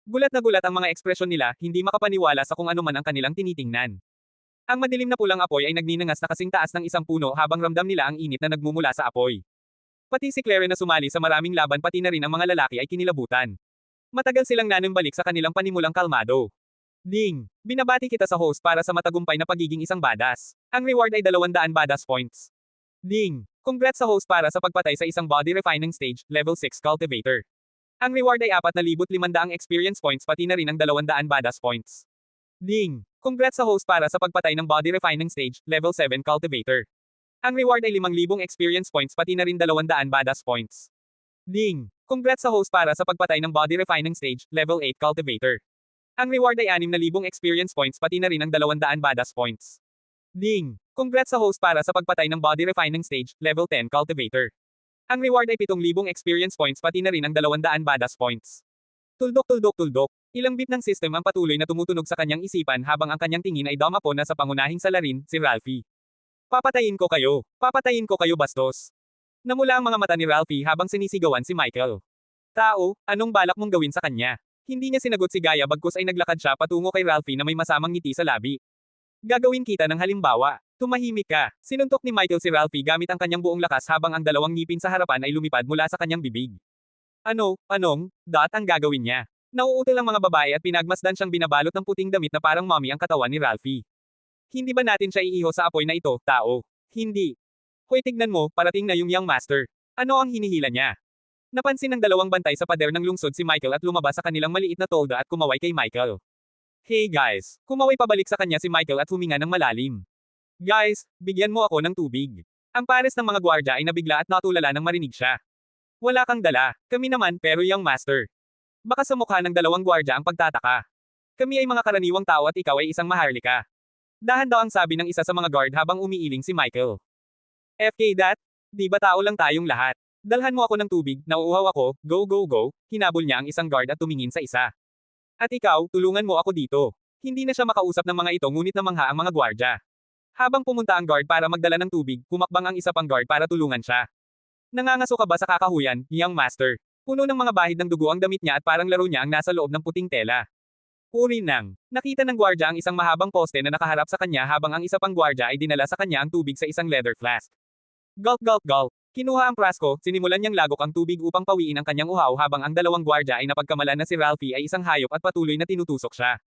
Gulat na gulat ang mga ekspresyon nila, hindi makapaniwala sa kung ano man ang kanilang tinitingnan. Ang madilim na pulang apoy ay nagninangas na kasing taas ng isang puno habang ramdam nila ang init na nagmumula sa apoy. Pati si Clara na sumali sa maraming laban pati na rin ang mga lalaki ay kinilabutan. Matagal silang nanumbalik sa kanilang panimulang kalmado. Ding! Binabati kita sa host para sa matagumpay na pagiging isang badass. Ang reward ay 200 badass points. Ding! Congrats sa host para sa pagpatay sa isang body refining stage, level 6 cultivator. Ang reward ay 4,500 experience points pati na rin ang 200 badass points. Ding! Congrats sa host para sa pagpatay ng body refining stage, level 7 cultivator. Ang reward ay 5,000 experience points pati na rin 200 badass points. Ding! Congrats sa host para sa pagpatay ng body refining stage, level 8 cultivator. Ang reward ay 6,000 experience points pati na rin ang 200 badass points. Ding! Congrats sa host para sa pagpatay ng body refining stage, level 10 cultivator. Ang reward ay 7,000 experience points pati na rin ang 200 badass points. Tuldok. Ilang bit ng system ang patuloy na tumutunog sa kanyang isipan habang ang kanyang tingin ay dumapon na sa pangunahing salarin, si Ralphie. Papatayin ko kayo bastos. Namula ang mga mata ni Ralphie habang sinisigawan si Michael. Tao, anong balak mong gawin sa kanya? Hindi niya sinagot si Gaia bagkus ay naglakad siya patungo kay Ralphie na may masamang ngiti sa labi. Gagawin kita ng halimbawa. Tumahimik ka. Sinuntok ni Michael si Ralphie gamit ang kanyang buong lakas habang ang dalawang ngipin sa harapan ay lumipad mula sa kanyang bibig. Anong, ang gagawin niya? Nauutal ang mga babae at pinagmasdan siyang binabalot ng puting damit na parang mommy ang katawan ni Ralphie. Hindi ba natin siya iiho sa apoy na ito, tao? Hindi. Hoy, tignan mo, parating na yung young master. Ano ang hinihila niya? Napansin ng dalawang bantay sa pader ng lungsod si Michael at lumabas sa kanilang maliit na tolda at kumaway kay Michael. Hey guys! Kumaway pabalik sa kanya si Michael at huminga ng malalim. Guys, bigyan mo ako ng tubig. Ang pares ng mga gwardya ay nabigla at natulala nang marinig siya. Wala kang dala. Kami naman, pero young master. Baka sa mukha ng dalawang gwardya ang pagtataka. Kami ay mga karaniwang tao at ikaw ay isang maharlika. Dahan daw ang sabi ng isa sa mga guard habang umiiling si Michael. FK that? Di ba tao lang tayong lahat? Dalhan mo ako ng tubig, nauuhaw ako, go, hinabol niya ang isang guard at tumingin sa isa. At ikaw, tulungan mo ako dito. Hindi na siya makausap ng mga ito ngunit namangha ang mga gwardya. Habang pumunta ang guard para magdala ng tubig, pumakbang ang isa pang guard para tulungan siya. Nangangaso ka ba sa kakahuyan, young master? Puno ng mga bahid ng dugo ang damit niya at parang laro niya ang nasa loob ng puting tela. Uri nang, nakita ng gwardya ang isang mahabang poste na nakaharap sa kanya habang ang isa pang gwardya ay dinala sa kanya ang tubig sa isang leather flask. Gulp. Kinuha ang prasko, sinimulan niyang lagok ang tubig upang pawiin ang kanyang uhaw habang ang dalawang gwardya ay napagkamalan na si Ralphie ay isang hayop at patuloy na tinutusok siya.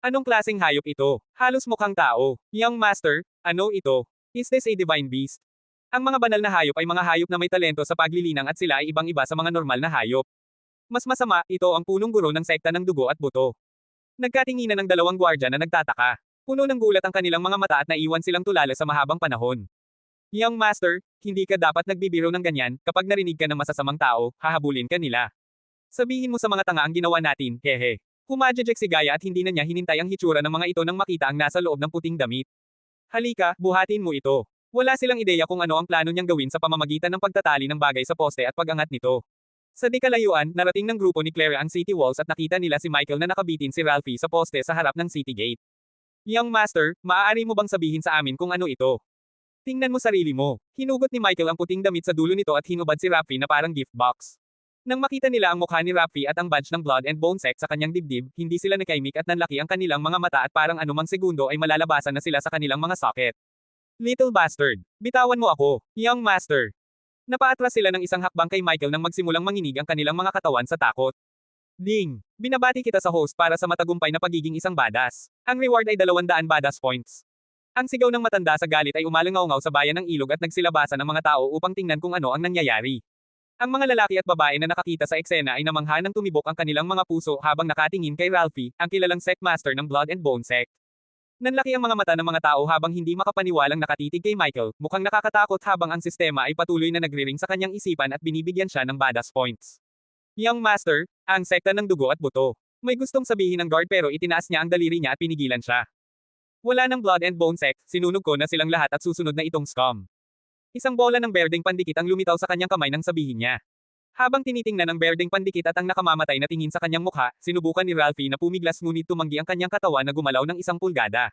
Anong klaseng hayop ito? Halos mukhang tao. Young master, ano ito? Is this a divine beast? Ang mga banal na hayop ay mga hayop na may talento sa paglilinang at sila ay ibang-iba sa mga normal na hayop. Mas masama, ito ang punong guro ng sekta ng dugo at buto. Nagkatinginan ng dalawang gwardya na nagtataka. Puno ng gulat ang kanilang mga mata at naiwan silang tulala sa mahabang panahon. Young Master, hindi ka dapat nagbibiro ng ganyan, kapag narinig ka ng masasamang tao, hahabulin ka nila. Sabihin mo sa mga tanga ang ginawa natin, hehe. Pumadjejek si Gaia at hindi na niya hinintay ang hitsura ng mga ito nang makita ang nasa loob ng puting damit. Halika, buhatin mo ito. Wala silang ideya kung ano ang plano niyang gawin sa pamamagitan ng pagtatali ng bagay sa poste at pag-angat nito. Sa di kalayuan, narating ng grupo ni Clara ang city walls at nakita nila si Michael na nakabitin si Ralphie sa poste sa harap ng city gate. Young Master, maaari mo bang sabihin sa amin kung ano ito? Tingnan mo sarili mo. Hinugot ni Michael ang puting damit sa dulo nito at hinubad si Ralphie na parang gift box. Nang makita nila ang mukha ni Ralphie at ang badge ng Blood and Bone Sect sa kanyang dibdib, hindi sila nakaimik at nanlaki ang kanilang mga mata at parang anumang segundo ay malalabasan na sila sa kanilang mga socket. Little bastard. Bitawan mo ako, Young Master. Napaatras sila ng isang hakbang kay Michael nang magsimulang manginig ang kanilang mga katawan sa takot. Ding! Binabati kita sa host para sa matagumpay na pagiging isang badass. Ang reward ay 200 badass points. Ang sigaw ng matanda sa galit ay umalangaw-ngaw sa bayan ng ilog at nagsilabasan ng mga tao upang tingnan kung ano ang nangyayari. Ang mga lalaki at babae na nakakita sa eksena ay namangha nang tumibok ang kanilang mga puso habang nakatingin kay Ralphie, ang kilalang sect master ng Blood and Bone Sect. Nanlaki ang mga mata ng mga tao habang hindi makapaniwalang nakatitig kay Michael, mukhang nakakatakot habang ang sistema ay patuloy na nagriring sa kanyang isipan at binibigyan siya ng badass points. Young Master, ang sekta ng dugo at buto. May gustong sabihin ng guard pero itinaas niya ang daliri niya at pinigilan siya. Wala ng Blood and Bone Sect, sinunog ko na silang lahat at susunod na itong scum. Isang bola ng berdeng pandikit ang lumitaw sa kanyang kamay nang sabihin niya. Habang tinitingnan ng berdeng pandikit at ang nakamamatay na tingin sa kanyang mukha, sinubukan ni Ralphie na pumiglas ngunit tumanggi ang kanyang katawan na gumalaw ng 1 pulgada.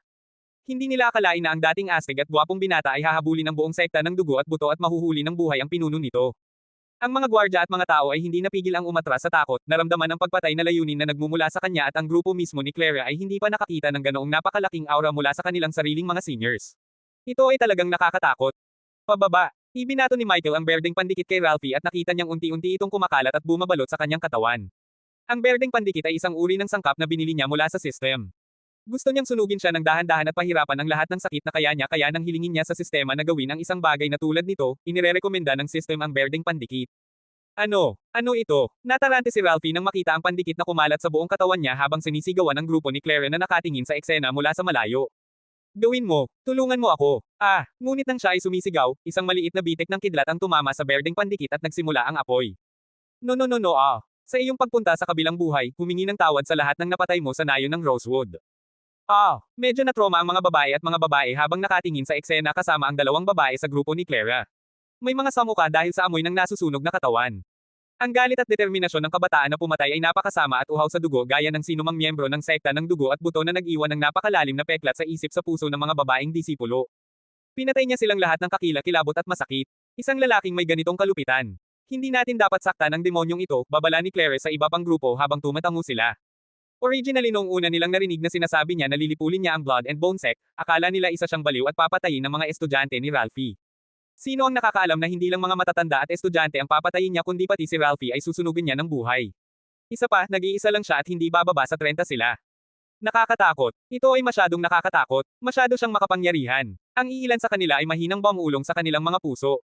Hindi nila akalain na ang dating astig at gwapong binata ay hahabulin ng buong sekta ng dugo at buto at mahuhuli ng buhay ang pinuno nito. Ang mga gwardya at mga tao ay hindi napigil ang umatras sa takot, naramdaman ang pagpatay na layunin na nagmumula sa kanya at ang grupo mismo ni Clara ay hindi pa nakakita ng ganoong napakalaking aura mula sa kanilang sariling mga seniors. Ito ay talagang nakakatakot. Pababa, ibinato ni Michael ang berdeng pandikit kay Ralphie at nakita niyang unti-unti itong kumakalat at bumabalot sa kanyang katawan. Ang berdeng pandikit ay isang uri ng sangkap na binili niya mula sa system. Gusto niyang sunugin siya ng dahan-dahan at pahirapan ang lahat ng sakit na kaya nang hilingin niya sa sistema na gawin ang isang bagay na tulad nito, inirerekomenda ng system ang berdeng pandikit. Ano? Ano ito? Natarante si Ralphie nang makita ang pandikit na kumalat sa buong katawan niya habang sinisigawan ng grupo ni Clara na nakatingin sa eksena mula sa malayo. Gawin mo, tulungan mo ako. Ngunit nang siya ay sumisigaw, isang maliit na bitek ng kidlat ang tumama sa berdeng pandikit at nagsimula ang apoy. No. Sa iyong pagpunta sa kabilang buhay, humingi ng tawad sa lahat ng napatay mo sa nayon ng Rosewood. Medyo na-trauma ang mga babae habang nakatingin sa eksena kasama ang 2 babae sa grupo ni Clara. May mga samuka dahil sa amoy ng nasusunog na katawan. Ang galit at determinasyon ng kabataan na pumatay ay napakasama at uhaw sa dugo gaya ng sinumang miyembro ng sekta ng dugo at buto na nag-iwan ng napakalalim na peklat sa isip sa puso ng mga babaeng disipulo. Pinatay niya silang lahat ng kakilakilabot at masakit. Isang lalaking may ganitong kalupitan. Hindi natin dapat saktan ang demonyong ito, babala ni Claire sa iba pang grupo habang tumatango sila. Originally noong una nilang narinig na sinasabi niya na lilipulin niya ang Blood and Bone Sect, akala nila isa siyang baliw at papatayin ng mga estudyante ni Ralphie. Sino ang nakakaalam na hindi lang mga matatanda at estudyante ang papatayin niya kundi pati si Ralphie ay susunugin niya ng buhay. Isa pa, nag-iisa lang siya at hindi bababa sa 30 sila. Nakakatakot. Ito ay masyadong nakakatakot. Masyado siyang makapangyarihan. Ang iilan sa kanila ay mahinang bumulong sa kanilang mga puso.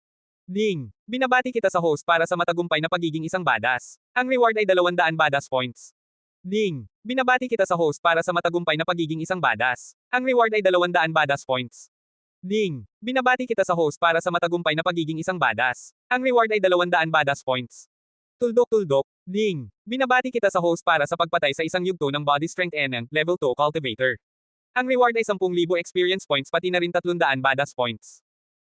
Ding! Binabati kita sa host para sa matagumpay na pagiging isang badass. Ang reward ay 200 badass points. Ding! Binabati kita sa host para sa matagumpay na pagiging isang badass. Ang reward ay 200 badass points. Ding! Binabati kita sa host para sa matagumpay na pagiging isang badass. Ang reward ay 200 badass points. Tuldok. Ding! Binabati kita sa host para sa pagpatay sa isang yugto ng body strength NN, level 2 cultivator. Ang reward ay 10,000 experience points pati na rin 300 badass points.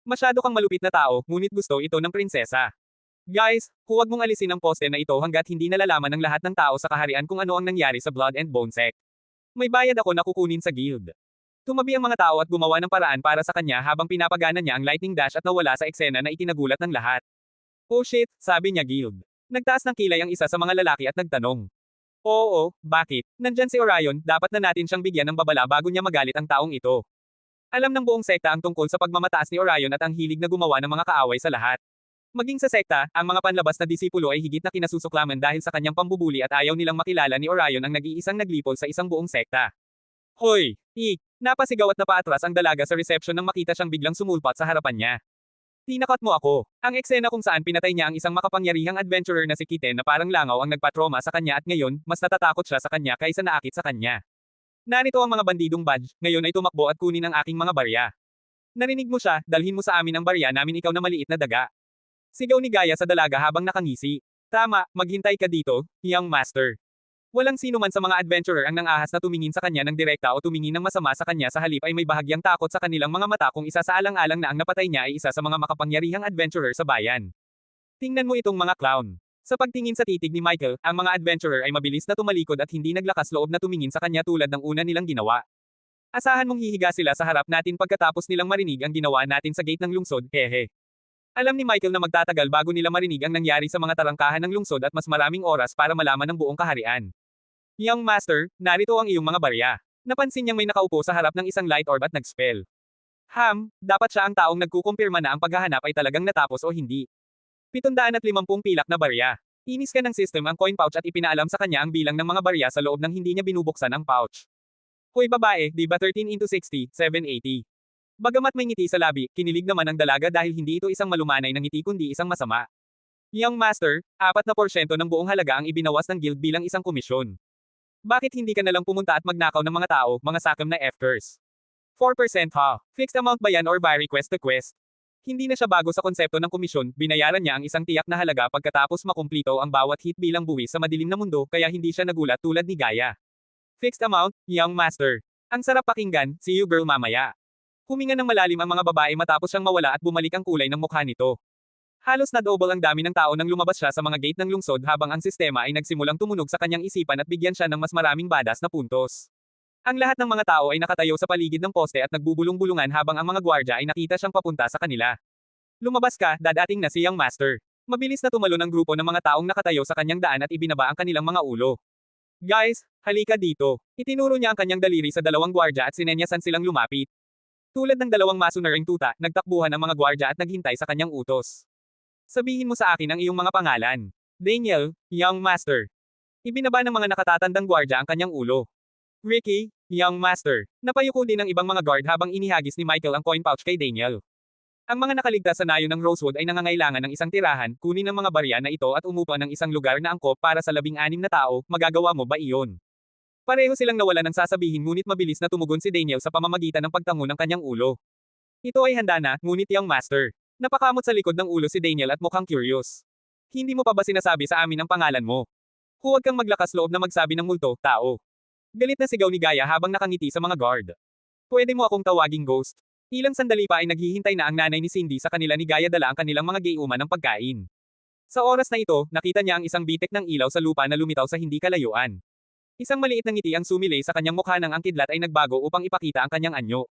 Masyado kang malupit na tao, ngunit gusto ito ng prinsesa. Guys, huwag mong alisin ang poste na ito hanggat hindi nalalaman ng lahat ng tao sa kaharian kung ano ang nangyari sa Blood and Bone Sect. May bayad ako na kukunin sa guild. Tumabi ang mga tao at gumawa ng paraan para sa kanya habang pinapagana niya ang lightning dash at nawala sa eksena na ikinagulat ng lahat. Oh shit, sabi niya guild. Nagtaas ng kilay ang isa sa mga lalaki at nagtanong. Oo, bakit? Nandyan si Orion, dapat na natin siyang bigyan ng babala bago niya magalit ang taong ito. Alam ng buong sekta ang tungkol sa pagmamataas ni Orion at ang hilig na gumawa ng mga kaaway sa lahat. Maging sa sekta, ang mga panlabas na disipulo ay higit na kinasusuklaman dahil sa kanyang pambubuli at ayaw nilang makilala ni Orion ang nag-iisang naglipol sa isang buong sekta. Hoy! Napasigaw at napaatras ang dalaga sa reception nang makita siyang biglang sumulpat sa harapan niya. Tinakot mo ako. Ang eksena kung saan pinatay niya ang isang makapangyarihang adventurer na si Kitten na parang langaw ang nagpatroma sa kanya at ngayon, mas natatakot siya sa kanya kaysa naakit sa kanya. Narito ang mga bandidong badge, ngayon ay tumakbo at kunin ang aking mga barya. Narinig mo siya, dalhin mo sa amin ang barya namin ikaw na maliit na daga. Sigaw ni Gaia sa dalaga habang nakangisi. Tama, maghintay ka dito, young master. Walang sino man sa mga adventurer ang nangahas na tumingin sa kanya ng direkta o tumingin ng masama sa kanya sa halip ay may bahagyang takot sa kanilang mga mata kung isa sa alang-alang na ang napatay niya ay isa sa mga makapangyarihang adventurer sa bayan. Tingnan mo itong mga clown. Sa pagtingin sa titig ni Michael, ang mga adventurer ay mabilis na tumalikod at hindi naglakas loob na tumingin sa kanya tulad ng una nilang ginawa. Asahan mong hihiga sila sa harap natin pagkatapos nilang marinig ang ginawa natin sa gate ng lungsod, hehe. Alam ni Michael na magtatagal bago nila marinig ang nangyari sa mga tarangkahan ng lungsod at mas maraming oras para malaman ang buong kaharian. Young Master, narito ang iyong mga barya. Napansin niyang may nakaupo sa harap ng isang light orb at nag-spell. Dapat siya ang taong nagkukumpirma na ang paghahanap ay talagang natapos o hindi. 750 pilak na barya. Inis ka ng system ang coin pouch at ipinaalam sa kanya ang bilang ng mga barya sa loob ng hindi niya binubuksan ang pouch. Hoy babae, di ba 13 into 60, 780? Bagamat may ngiti sa labi, kinilig naman ang dalaga dahil hindi ito isang malumanay na ngiti kundi isang masama. Young Master, 4% ng buong halaga ang ibinawas ng guild bilang isang komisyon. Bakit hindi ka nalang pumunta at magnakaw ng mga tao, mga sakam na F-ters? 4% ha? Fixed amount ba yan or by request to quest? Hindi na siya bago sa konsepto ng komisyon, binayaran niya ang isang tiyak na halaga pagkatapos makumplito ang bawat hit bilang buwis sa madilim na mundo kaya hindi siya nagulat tulad ni Gaia. Fixed amount, Young Master. Ang sarap pakinggan, see you girl mamaya. Huminga ng malalim ang mga babae matapos siyang mawala at bumalik ang kulay ng mukha nito. Halos na double ang dami ng tao nang lumabas siya sa mga gate ng lungsod habang ang sistema ay nagsimulang tumunog sa kanyang isipan at bigyan siya ng mas maraming badas na puntos. Ang lahat ng mga tao ay nakatayo sa paligid ng poste at nagbubulong-bulungan habang ang mga gwardya ay nakita siyang papunta sa kanila. Lumabas ka, dadating na si Young Master. Mabilis na tumalon ang grupo ng mga taong nakatayo sa kanyang daan at ibinaba ang kanilang mga ulo. Guys, halika dito. Itinuro niya ang kanyang daliri sa dalawang gwardya at sinenyasan silang lumapit. Tulad ng dalawang masunaring tuta, nagtakbuhan ang mga gwardya at naghintay sa kanyang utos. Sabihin mo sa akin ang iyong mga pangalan. Daniel, Young Master. Ibinaba ng mga nakatatandang gwardya ang kanyang ulo. Ricky, Young Master. Napayuko din ng ibang mga guard habang inihagis ni Michael ang coin pouch kay Daniel. Ang mga nakaligtas sa nayo ng Rosewood ay nangangailangan ng isang tirahan, kunin ang mga barya na ito at umupa ng isang lugar na angkop para sa 16 na tao, magagawa mo ba iyon? Pareho silang nawala ng sasabihin ngunit mabilis na tumugon si Daniel sa pamamagitan ng pagtango ng kanyang ulo. Ito ay handa na, ngunit Young Master. Napakamot sa likod ng ulo si Daniel at mukhang curious. Hindi mo pa ba sinasabi sa amin ang pangalan mo? Huwag kang maglakas loob na magsabi ng multo, tao. Galit na sigaw ni Gaia habang nakangiti sa mga guard. Pwede mo akong tawaging ghost. Ilang sandali pa ay naghihintay na ang nanay ni Cindy sa kanila ni Gaia dala ang kanilang mga gayuma ng pagkain. Sa oras na ito, nakita niya ang isang bitek ng ilaw sa lupa na lumitaw sa hindi kalayuan. Isang maliit na ngiti ang sumilay sa kanyang mukha nang ang kidlat ay nagbago upang ipakita ang kanyang anyo.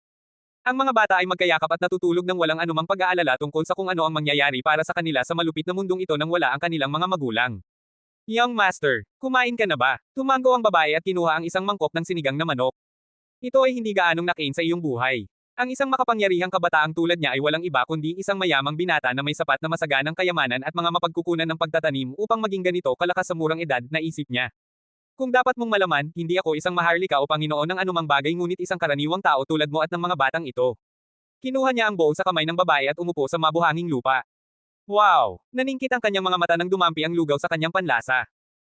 Ang mga bata ay magkayakap at natutulog ng walang anumang pag-aalala tungkol sa kung ano ang mangyayari para sa kanila sa malupit na mundong ito nang wala ang kanilang mga magulang. Young Master, kumain ka na ba? Tumango ang babae at kinuha ang isang mangkok ng sinigang na manok. Ito ay hindi gaanong nakain sa iyong buhay. Ang isang makapangyarihang kabataang tulad niya ay walang iba kundi isang mayamang binata na may sapat na masaganang kayamanan at mga mapagkukunan ng pagtatanim upang maging ganito kalakas sa murang edad, naisip niya. Kung dapat mong malaman, hindi ako isang maharlika o Panginoon ng anumang bagay ngunit isang karaniwang tao tulad mo at ng mga batang ito. Kinuha niya ang bowl sa kamay ng babae at umupo sa mabuhanging lupa. Wow! Naningkit ang kanyang mga mata nang dumampi ang lugaw sa kanyang panlasa.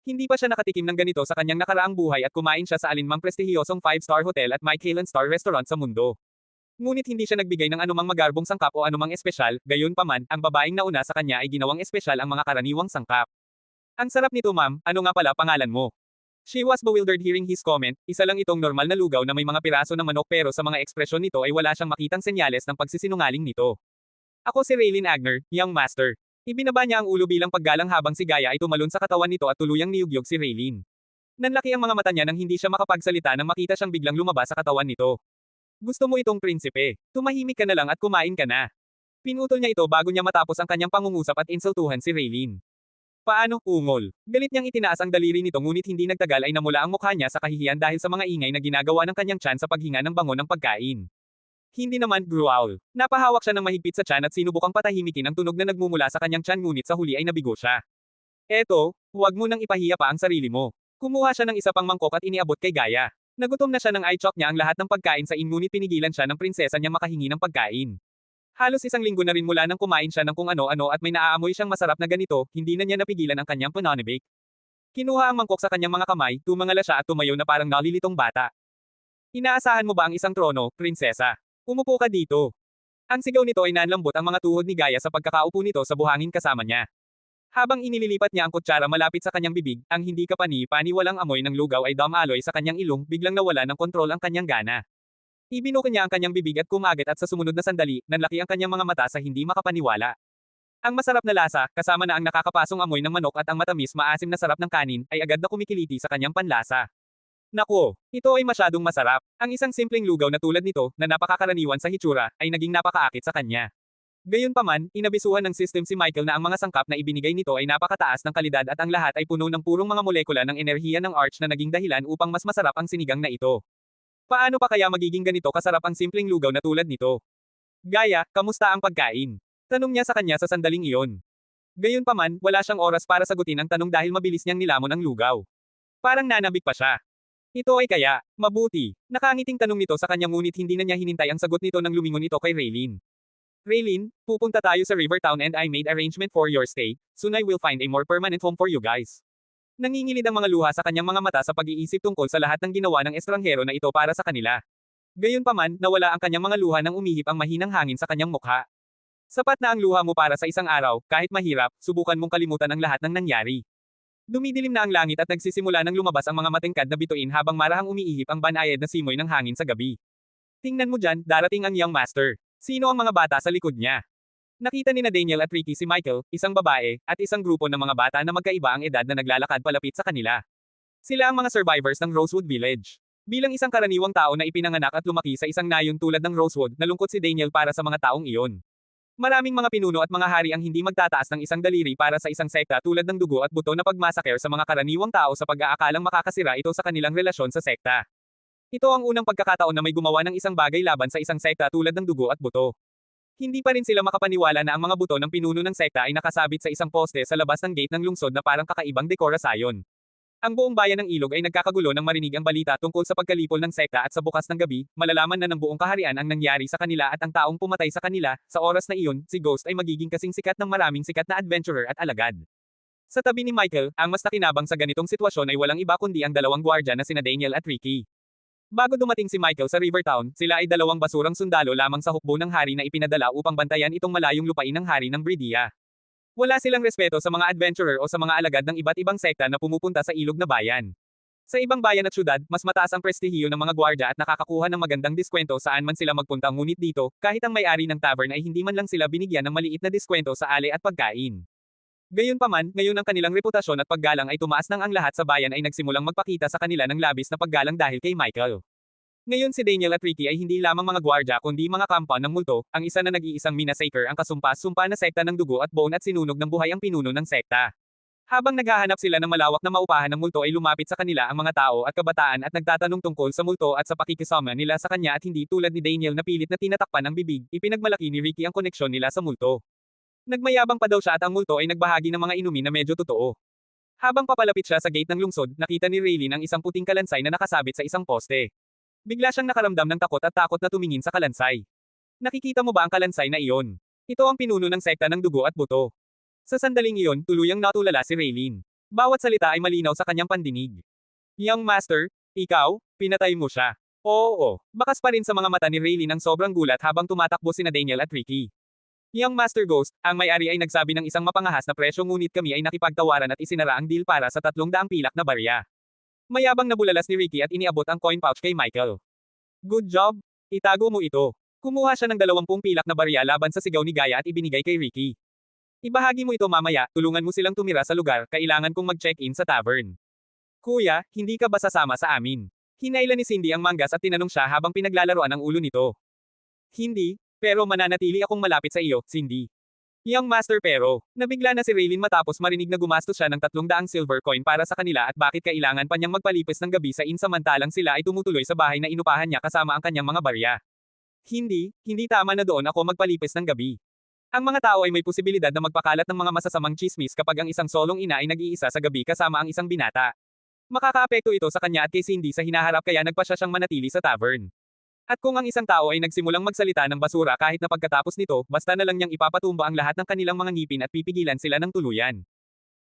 Hindi pa siya nakatikim ng ganito sa kanyang nakaraang buhay at kumain siya sa alinmang prestihiyosong 5-star hotel at Michelin-star restaurant sa mundo. Ngunit hindi siya nagbigay ng anumang magarbong sangkap o anumang espesyal, gayon paman, ang babaeng nauna sa kanya ay ginawang espesyal ang mga karaniwang sangkap. Ang sarap nito ma'am, ano nga pala pangalan mo? She was bewildered hearing his comment, isa lang itong normal na lugaw na may mga piraso ng manok pero sa mga ekspresyon nito ay wala siyang makitang senyales ng pagsisinungaling nito. Ako si Raylene Agner, Young Master. Ibinaba niya ang ulo bilang paggalang habang si Gaia ay tumalon sa katawan nito at tuluyang niyugyog si Raylene. Nanlaki ang mga mata niya nang hindi siya makapagsalita nang makita siyang biglang lumabas sa katawan nito. Gusto mo itong prinsipe? Tumahimik ka na lang at kumain ka na. Pinutol niya ito bago niya matapos ang kanyang pangungusap at insultuhan si Raylene. Paano, ungol? Galit niyang itinaas ang daliri nito ngunit hindi nagtagal ay namula ang mukha niya sa kahihiyan dahil sa mga ingay na ginagawa ng kanyang tiyan sa paghinga ng bango ng pagkain. Hindi naman, growl. Napahawak siya ng mahigpit sa tiyan at sinubukang patahimikin ang tunog na nagmumula sa kanyang tiyan ngunit sa huli ay nabigo siya. Eto, huwag mo nang ipahiya pa ang sarili mo. Kumuha siya ng isa pang mangkok at iniabot kay Gaia. Nagutom na siya nang i-chok niya ang lahat ng pagkain sa ngunit pinigilan siya ng prinsesa niyang makahingi ng pagkain. Halos isang linggo na rin mula nang kumain siya ng kung ano-ano at may naaamoy siyang masarap na ganito, hindi na niya napigilan ang kanyang pananabik. Kinuha ang mangkok sa kanyang mga kamay, tumangala siya at tumayo na parang nalilitong bata. Inaasahan mo ba ang isang trono, prinsesa? Umupo ka dito. Ang sigaw nito ay nanlambot ang mga tuhod ni Gaia sa pagkakaupo nito sa buhangin kasama niya. Habang inililipat niya ang kutsara malapit sa kanyang bibig, ang hindi kapani-pani walang amoy ng lugaw ay damaloy sa kanyang ilong, biglang nawala ng kontrol ang kanyang gana. Ibinuko niya ang kanyang bibig at kumagat at sa sumunod na sandali, nanlaki ang kanyang mga mata sa hindi makapaniwala. Ang masarap na lasa, kasama na ang nakakapasong amoy ng manok at ang matamis maasim na sarap ng kanin, ay agad na kumikiliti sa kanyang panlasa. Nako, ito ay masyadong masarap. Ang isang simpleng lugaw na tulad nito, na napakakaraniwan sa hitsura, ay naging napakaakit sa kanya. Gayunpaman, inabisuhan ng system si Michael na ang mga sangkap na ibinigay nito ay napakataas ng kalidad at ang lahat ay puno ng purong mga molekula ng enerhiya ng arch na naging dahilan upang mas masarap ang sinigang na ito. Paano pa kaya magiging ganito kasarap ang simpleng lugaw na tulad nito? Gaia, kamusta ang pagkain? Tanong niya sa kanya sa sandaling iyon. Gayunpaman, wala siyang oras para sagutin ang tanong dahil mabilis niyang nilamon ang lugaw. Parang nanabik pa siya. Ito ay kaya, mabuti. Nakangiting tanong nito sa kanya ngunit hindi na niya hinintay ang sagot nito nang lumingon ito kay Raylene. Raylene, pupunta tayo sa Rivertown and I made arrangement for your stay, soon I will find a more permanent home for you guys. Nangingilid ang mga luha sa kanyang mga mata sa pag-iisip tungkol sa lahat ng ginawa ng estranghero na ito para sa kanila. Gayunpaman, nawala ang kanyang mga luha nang umihip ang mahinang hangin sa kanyang mukha. Sapat na ang luha mo para sa isang araw, kahit mahirap, subukan mong kalimutan ang lahat ng nangyari. Dumidilim na ang langit at nagsisimula ng lumabas ang mga matingkad na bituin habang marahang umiihip ang banayad na simoy ng hangin sa gabi. Tingnan mo dyan, darating ang young master. Sino ang mga bata sa likod niya? Nakita ni na Daniel at Ricky si Michael, isang babae, at isang grupo ng mga bata na magkaiba ang edad na naglalakad palapit sa kanila. Sila ang mga survivors ng Rosewood Village. Bilang isang karaniwang tao na ipinanganak at lumaki sa isang nayon tulad ng Rosewood, nalungkot si Daniel para sa mga taong iyon. Maraming mga pinuno at mga hari ang hindi magtataas ng isang daliri para sa isang sekta tulad ng dugo at buto na pagmasaker sa mga karaniwang tao sa pag-aakalang makakasira ito sa kanilang relasyon sa sekta. Ito ang unang pagkakataon na may gumawa ng isang bagay laban sa isang sekta tulad ng dugo at buto. Hindi pa rin sila makapaniwala na ang mga buto ng pinuno ng sekta ay nakasabit sa isang poste sa labas ng gate ng lungsod na parang kakaibang dekorasyon. Ang buong bayan ng Ilog ay nagkakagulo nang marinig ang balita tungkol sa pagkalipol ng sekta at sa bukas ng gabi, malalaman na ng buong kaharian ang nangyari sa kanila at ang taong pumatay sa kanila, sa oras na iyon, si Ghost ay magiging kasing sikat ng maraming sikat na adventurer at alagad. Sa tabi ni Michael, ang mas nakinabang sa ganitong sitwasyon ay walang iba kundi ang dalawang gwardya na sina Daniel at Ricky. Bago dumating si Michael sa Rivertown, sila ay dalawang basurang sundalo lamang sa hukbo ng hari na ipinadala upang bantayan itong malayong lupain ng hari ng Bridia. Wala silang respeto sa mga adventurer o sa mga alagad ng iba't ibang sekta na pumupunta sa ilog na bayan. Sa ibang bayan at syudad, mas mataas ang prestihiyo ng mga gwardya at nakakakuha ng magandang diskwento saan man sila magpunta ngunit dito, kahit ang may-ari ng tavern ay hindi man lang sila binigyan ng maliit na diskwento sa ale at pagkain. Gayunpaman, ngayon ang kanilang reputasyon at paggalang ay tumaas nang ang lahat sa bayan ay nagsimulang magpakita sa kanila ng labis na paggalang dahil kay Michael. Ngayon si Daniel at Ricky ay hindi lamang mga gwardya kundi mga kampa ng multo, ang isa na nag-iisang Minasaker ang kasumpa-sumpa na sekta ng dugo at bone at sinunog ng buhay ang pinuno ng sekta. Habang naghahanap sila ng malawak na maupahan ng multo ay lumapit sa kanila ang mga tao at kabataan at nagtatanong tungkol sa multo at sa pakikisama nila sa kanya at hindi tulad ni Daniel na pilit na tinatakpan ng bibig, ipinagmalaki ni Ricky ang koneksyon nila sa multo. Nagmayabang pa daw siya at ang multo ay nagbahagi ng mga inumin na medyo totoo. Habang papalapit siya sa gate ng lungsod, nakita ni Raylene ang isang puting kalansay na nakasabit sa isang poste. Bigla siyang nakaramdam ng takot na tumingin sa kalansay. Nakikita mo ba ang kalansay na iyon? Ito ang pinuno ng sekta ng dugo at buto. Sa sandaling iyon, tuluyang natulala si Raylene. Bawat salita ay malinaw sa kanyang pandinig. Young Master, ikaw, pinatay mo siya. Oo, bakas pa rin sa mga mata ni Raylene ang sobrang gulat habang tumatakbo sina Daniel at Ricky. Young Master Ghost, ang may-ari ay nagsabi ng isang mapangahas na presyo ngunit kami ay nakipagtawaran at isinara ang deal para sa 300 pilak na barya. Mayabang nabulalas ni Ricky at iniabot ang coin pouch kay Michael. Good job, itago mo ito. Kumuha siya ng 20 pilak na barya laban sa sigaw ni Gaia at ibinigay kay Ricky. Ibahagi mo ito mamaya, tulungan mo silang tumira sa lugar, kailangan kong mag-check-in sa tavern. Kuya, hindi ka ba sasama sa amin? Hinailan ni Cindy ang manggas at tinanong siya habang pinaglalaroan ang ulo nito. Hindi, pero mananatili akong malapit sa iyo, Cindy. Young Master pero, nabigla na si Raylene matapos marinig na gumastos siya ng 300 silver coin para sa kanila at bakit kailangan pa niyang magpalipis ng gabi sa inn samantalang sila ay tumutuloy sa bahay na inupahan niya kasama ang kanyang mga barya. Hindi tama na doon ako magpalipis ng gabi. Ang mga tao ay may posibilidad na magpakalat ng mga masasamang chismis kapag ang isang solong ina ay nag-iisa sa gabi kasama ang isang binata. Makakaapekto ito sa kanya at kay Cindy sa hinaharap kaya nagpasya siyang manatili sa tavern. At kung ang isang tao ay nagsimulang magsalita ng basura kahit na pagkatapos nito, basta na lang niyang ipapatumba ang lahat ng kanilang mga ngipin at pipigilan sila ng tuluyan.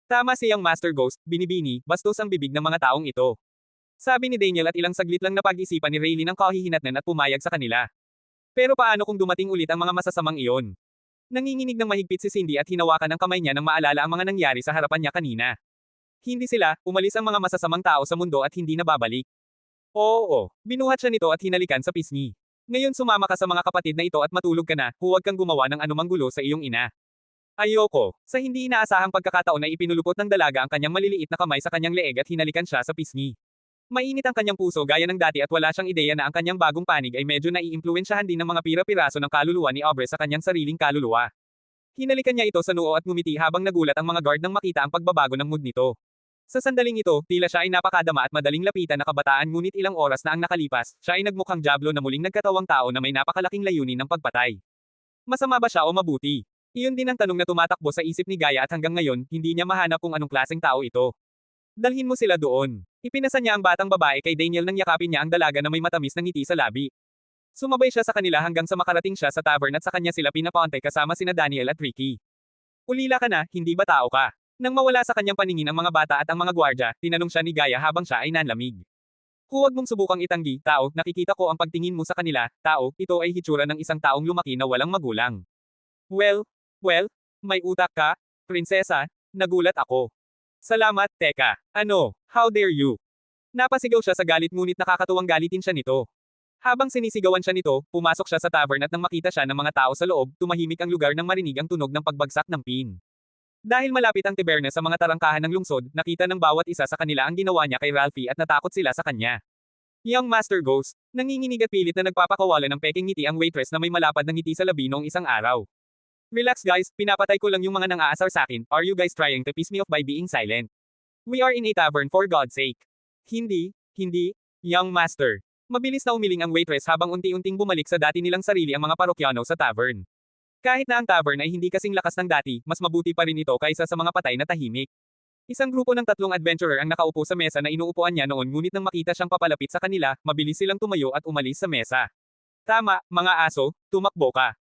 Tama siyang Master Ghost, binibini, bastos ang bibig ng mga taong ito. Sabi ni Daniel at ilang saglit lang napag-isipan ni Rayleigh ng kahihinatnan at pumayag sa kanila. Pero paano kung dumating ulit ang mga masasamang iyon? Nanginginig ng mahigpit si Cindy at hinawakan ng kamay niya nang maalala ang mga nangyari sa harapan niya kanina. Hindi sila, umalis ang mga masasamang tao sa mundo at hindi na babalik. Oo, binuhat siya nito at hinalikan sa pisngi. Ngayon sumama ka sa mga kapatid na ito at matulog ka na, huwag kang gumawa ng anumang gulo sa iyong ina. Ayoko. Sa hindi inaasahang pagkakataon ay ipinulupot ng dalaga ang kanyang maliliit na kamay sa kanyang leeg at hinalikan siya sa pisngi. Mainit ang kanyang puso gaya ng dati at wala siyang ideya na ang kanyang bagong panig ay medyo naiimpluwensyahan din ng mga pira-piraso ng kaluluwa ni Aubrey sa kanyang sariling kaluluwa. Hinalikan niya ito sa noo at ngumiti habang nagulat ang mga guard nang makita ang pagbabago ng mood nito. Sa sandaling ito, tila siya ay napakadama at madaling lapitan na kabataan ngunit ilang oras na ang nakalipas, siya ay nagmukhang diablo na muling nagkatawang tao na may napakalaking layunin ng pagpatay. Masama ba siya o mabuti? Iyon din ang tanong na tumatakbo sa isip ni Gaia at hanggang ngayon, hindi niya mahanap kung anong klaseng tao ito. Dalhin mo sila doon. Ipinasa niya ang batang babae kay Daniel nang yakapin niya ang dalaga na may matamis na ngiti sa labi. Sumabay siya sa kanila hanggang sa makarating siya sa tavern at sa kanya sila pinapaunte kasama sina Daniel at Ricky. Ulila ka na, hindi ba tao ka? Nang mawala sa kanyang paningin ang mga bata at ang mga gwardya, tinanong siya ni Gaia habang siya ay nanlamig. Huwag mong subukang itanggi, tao, nakikita ko ang pagtingin mo sa kanila, tao, ito ay hitsura ng isang taong lumaki na walang magulang. Well, may utak ka? Prinsesa, nagulat ako. Salamat, teka. Ano, how dare you? Napasigaw siya sa galit ngunit nakakatuwang galitin siya nito. Habang sinisigawan siya nito, pumasok siya sa tavern at nang makita siya ng mga tao sa loob, tumahimik ang lugar nang marinig ang tunog ng pagbagsak ng pin. Dahil malapit ang taberna sa mga tarangkahan ng lungsod, nakita ng bawat isa sa kanila ang ginawa niya kay Ralphie at natakot sila sa kanya. Young Master Ghost, nanginginig at pilit na nagpapakawala ng peking ngiti ang waitress na may malapad na ngiti sa labi noong isang araw. Relax guys, pinapatay ko lang yung mga nang-aasar sa akin, are you guys trying to piss me off by being silent? We are in a tavern for God's sake. Hindi, Young Master. Mabilis na umiling ang waitress habang unti-unting bumalik sa dati nilang sarili ang mga parokyano sa tavern. Kahit na ang tavern ay hindi kasing lakas ng dati, mas mabuti pa rin ito kaysa sa mga patay na tahimik. Isang grupo ng 3 adventurer ang nakaupo sa mesa na inuupuan niya noon ngunit nang makita siyang papalapit sa kanila, mabilis silang tumayo at umalis sa mesa. Tama, mga aso, tumakbo ka.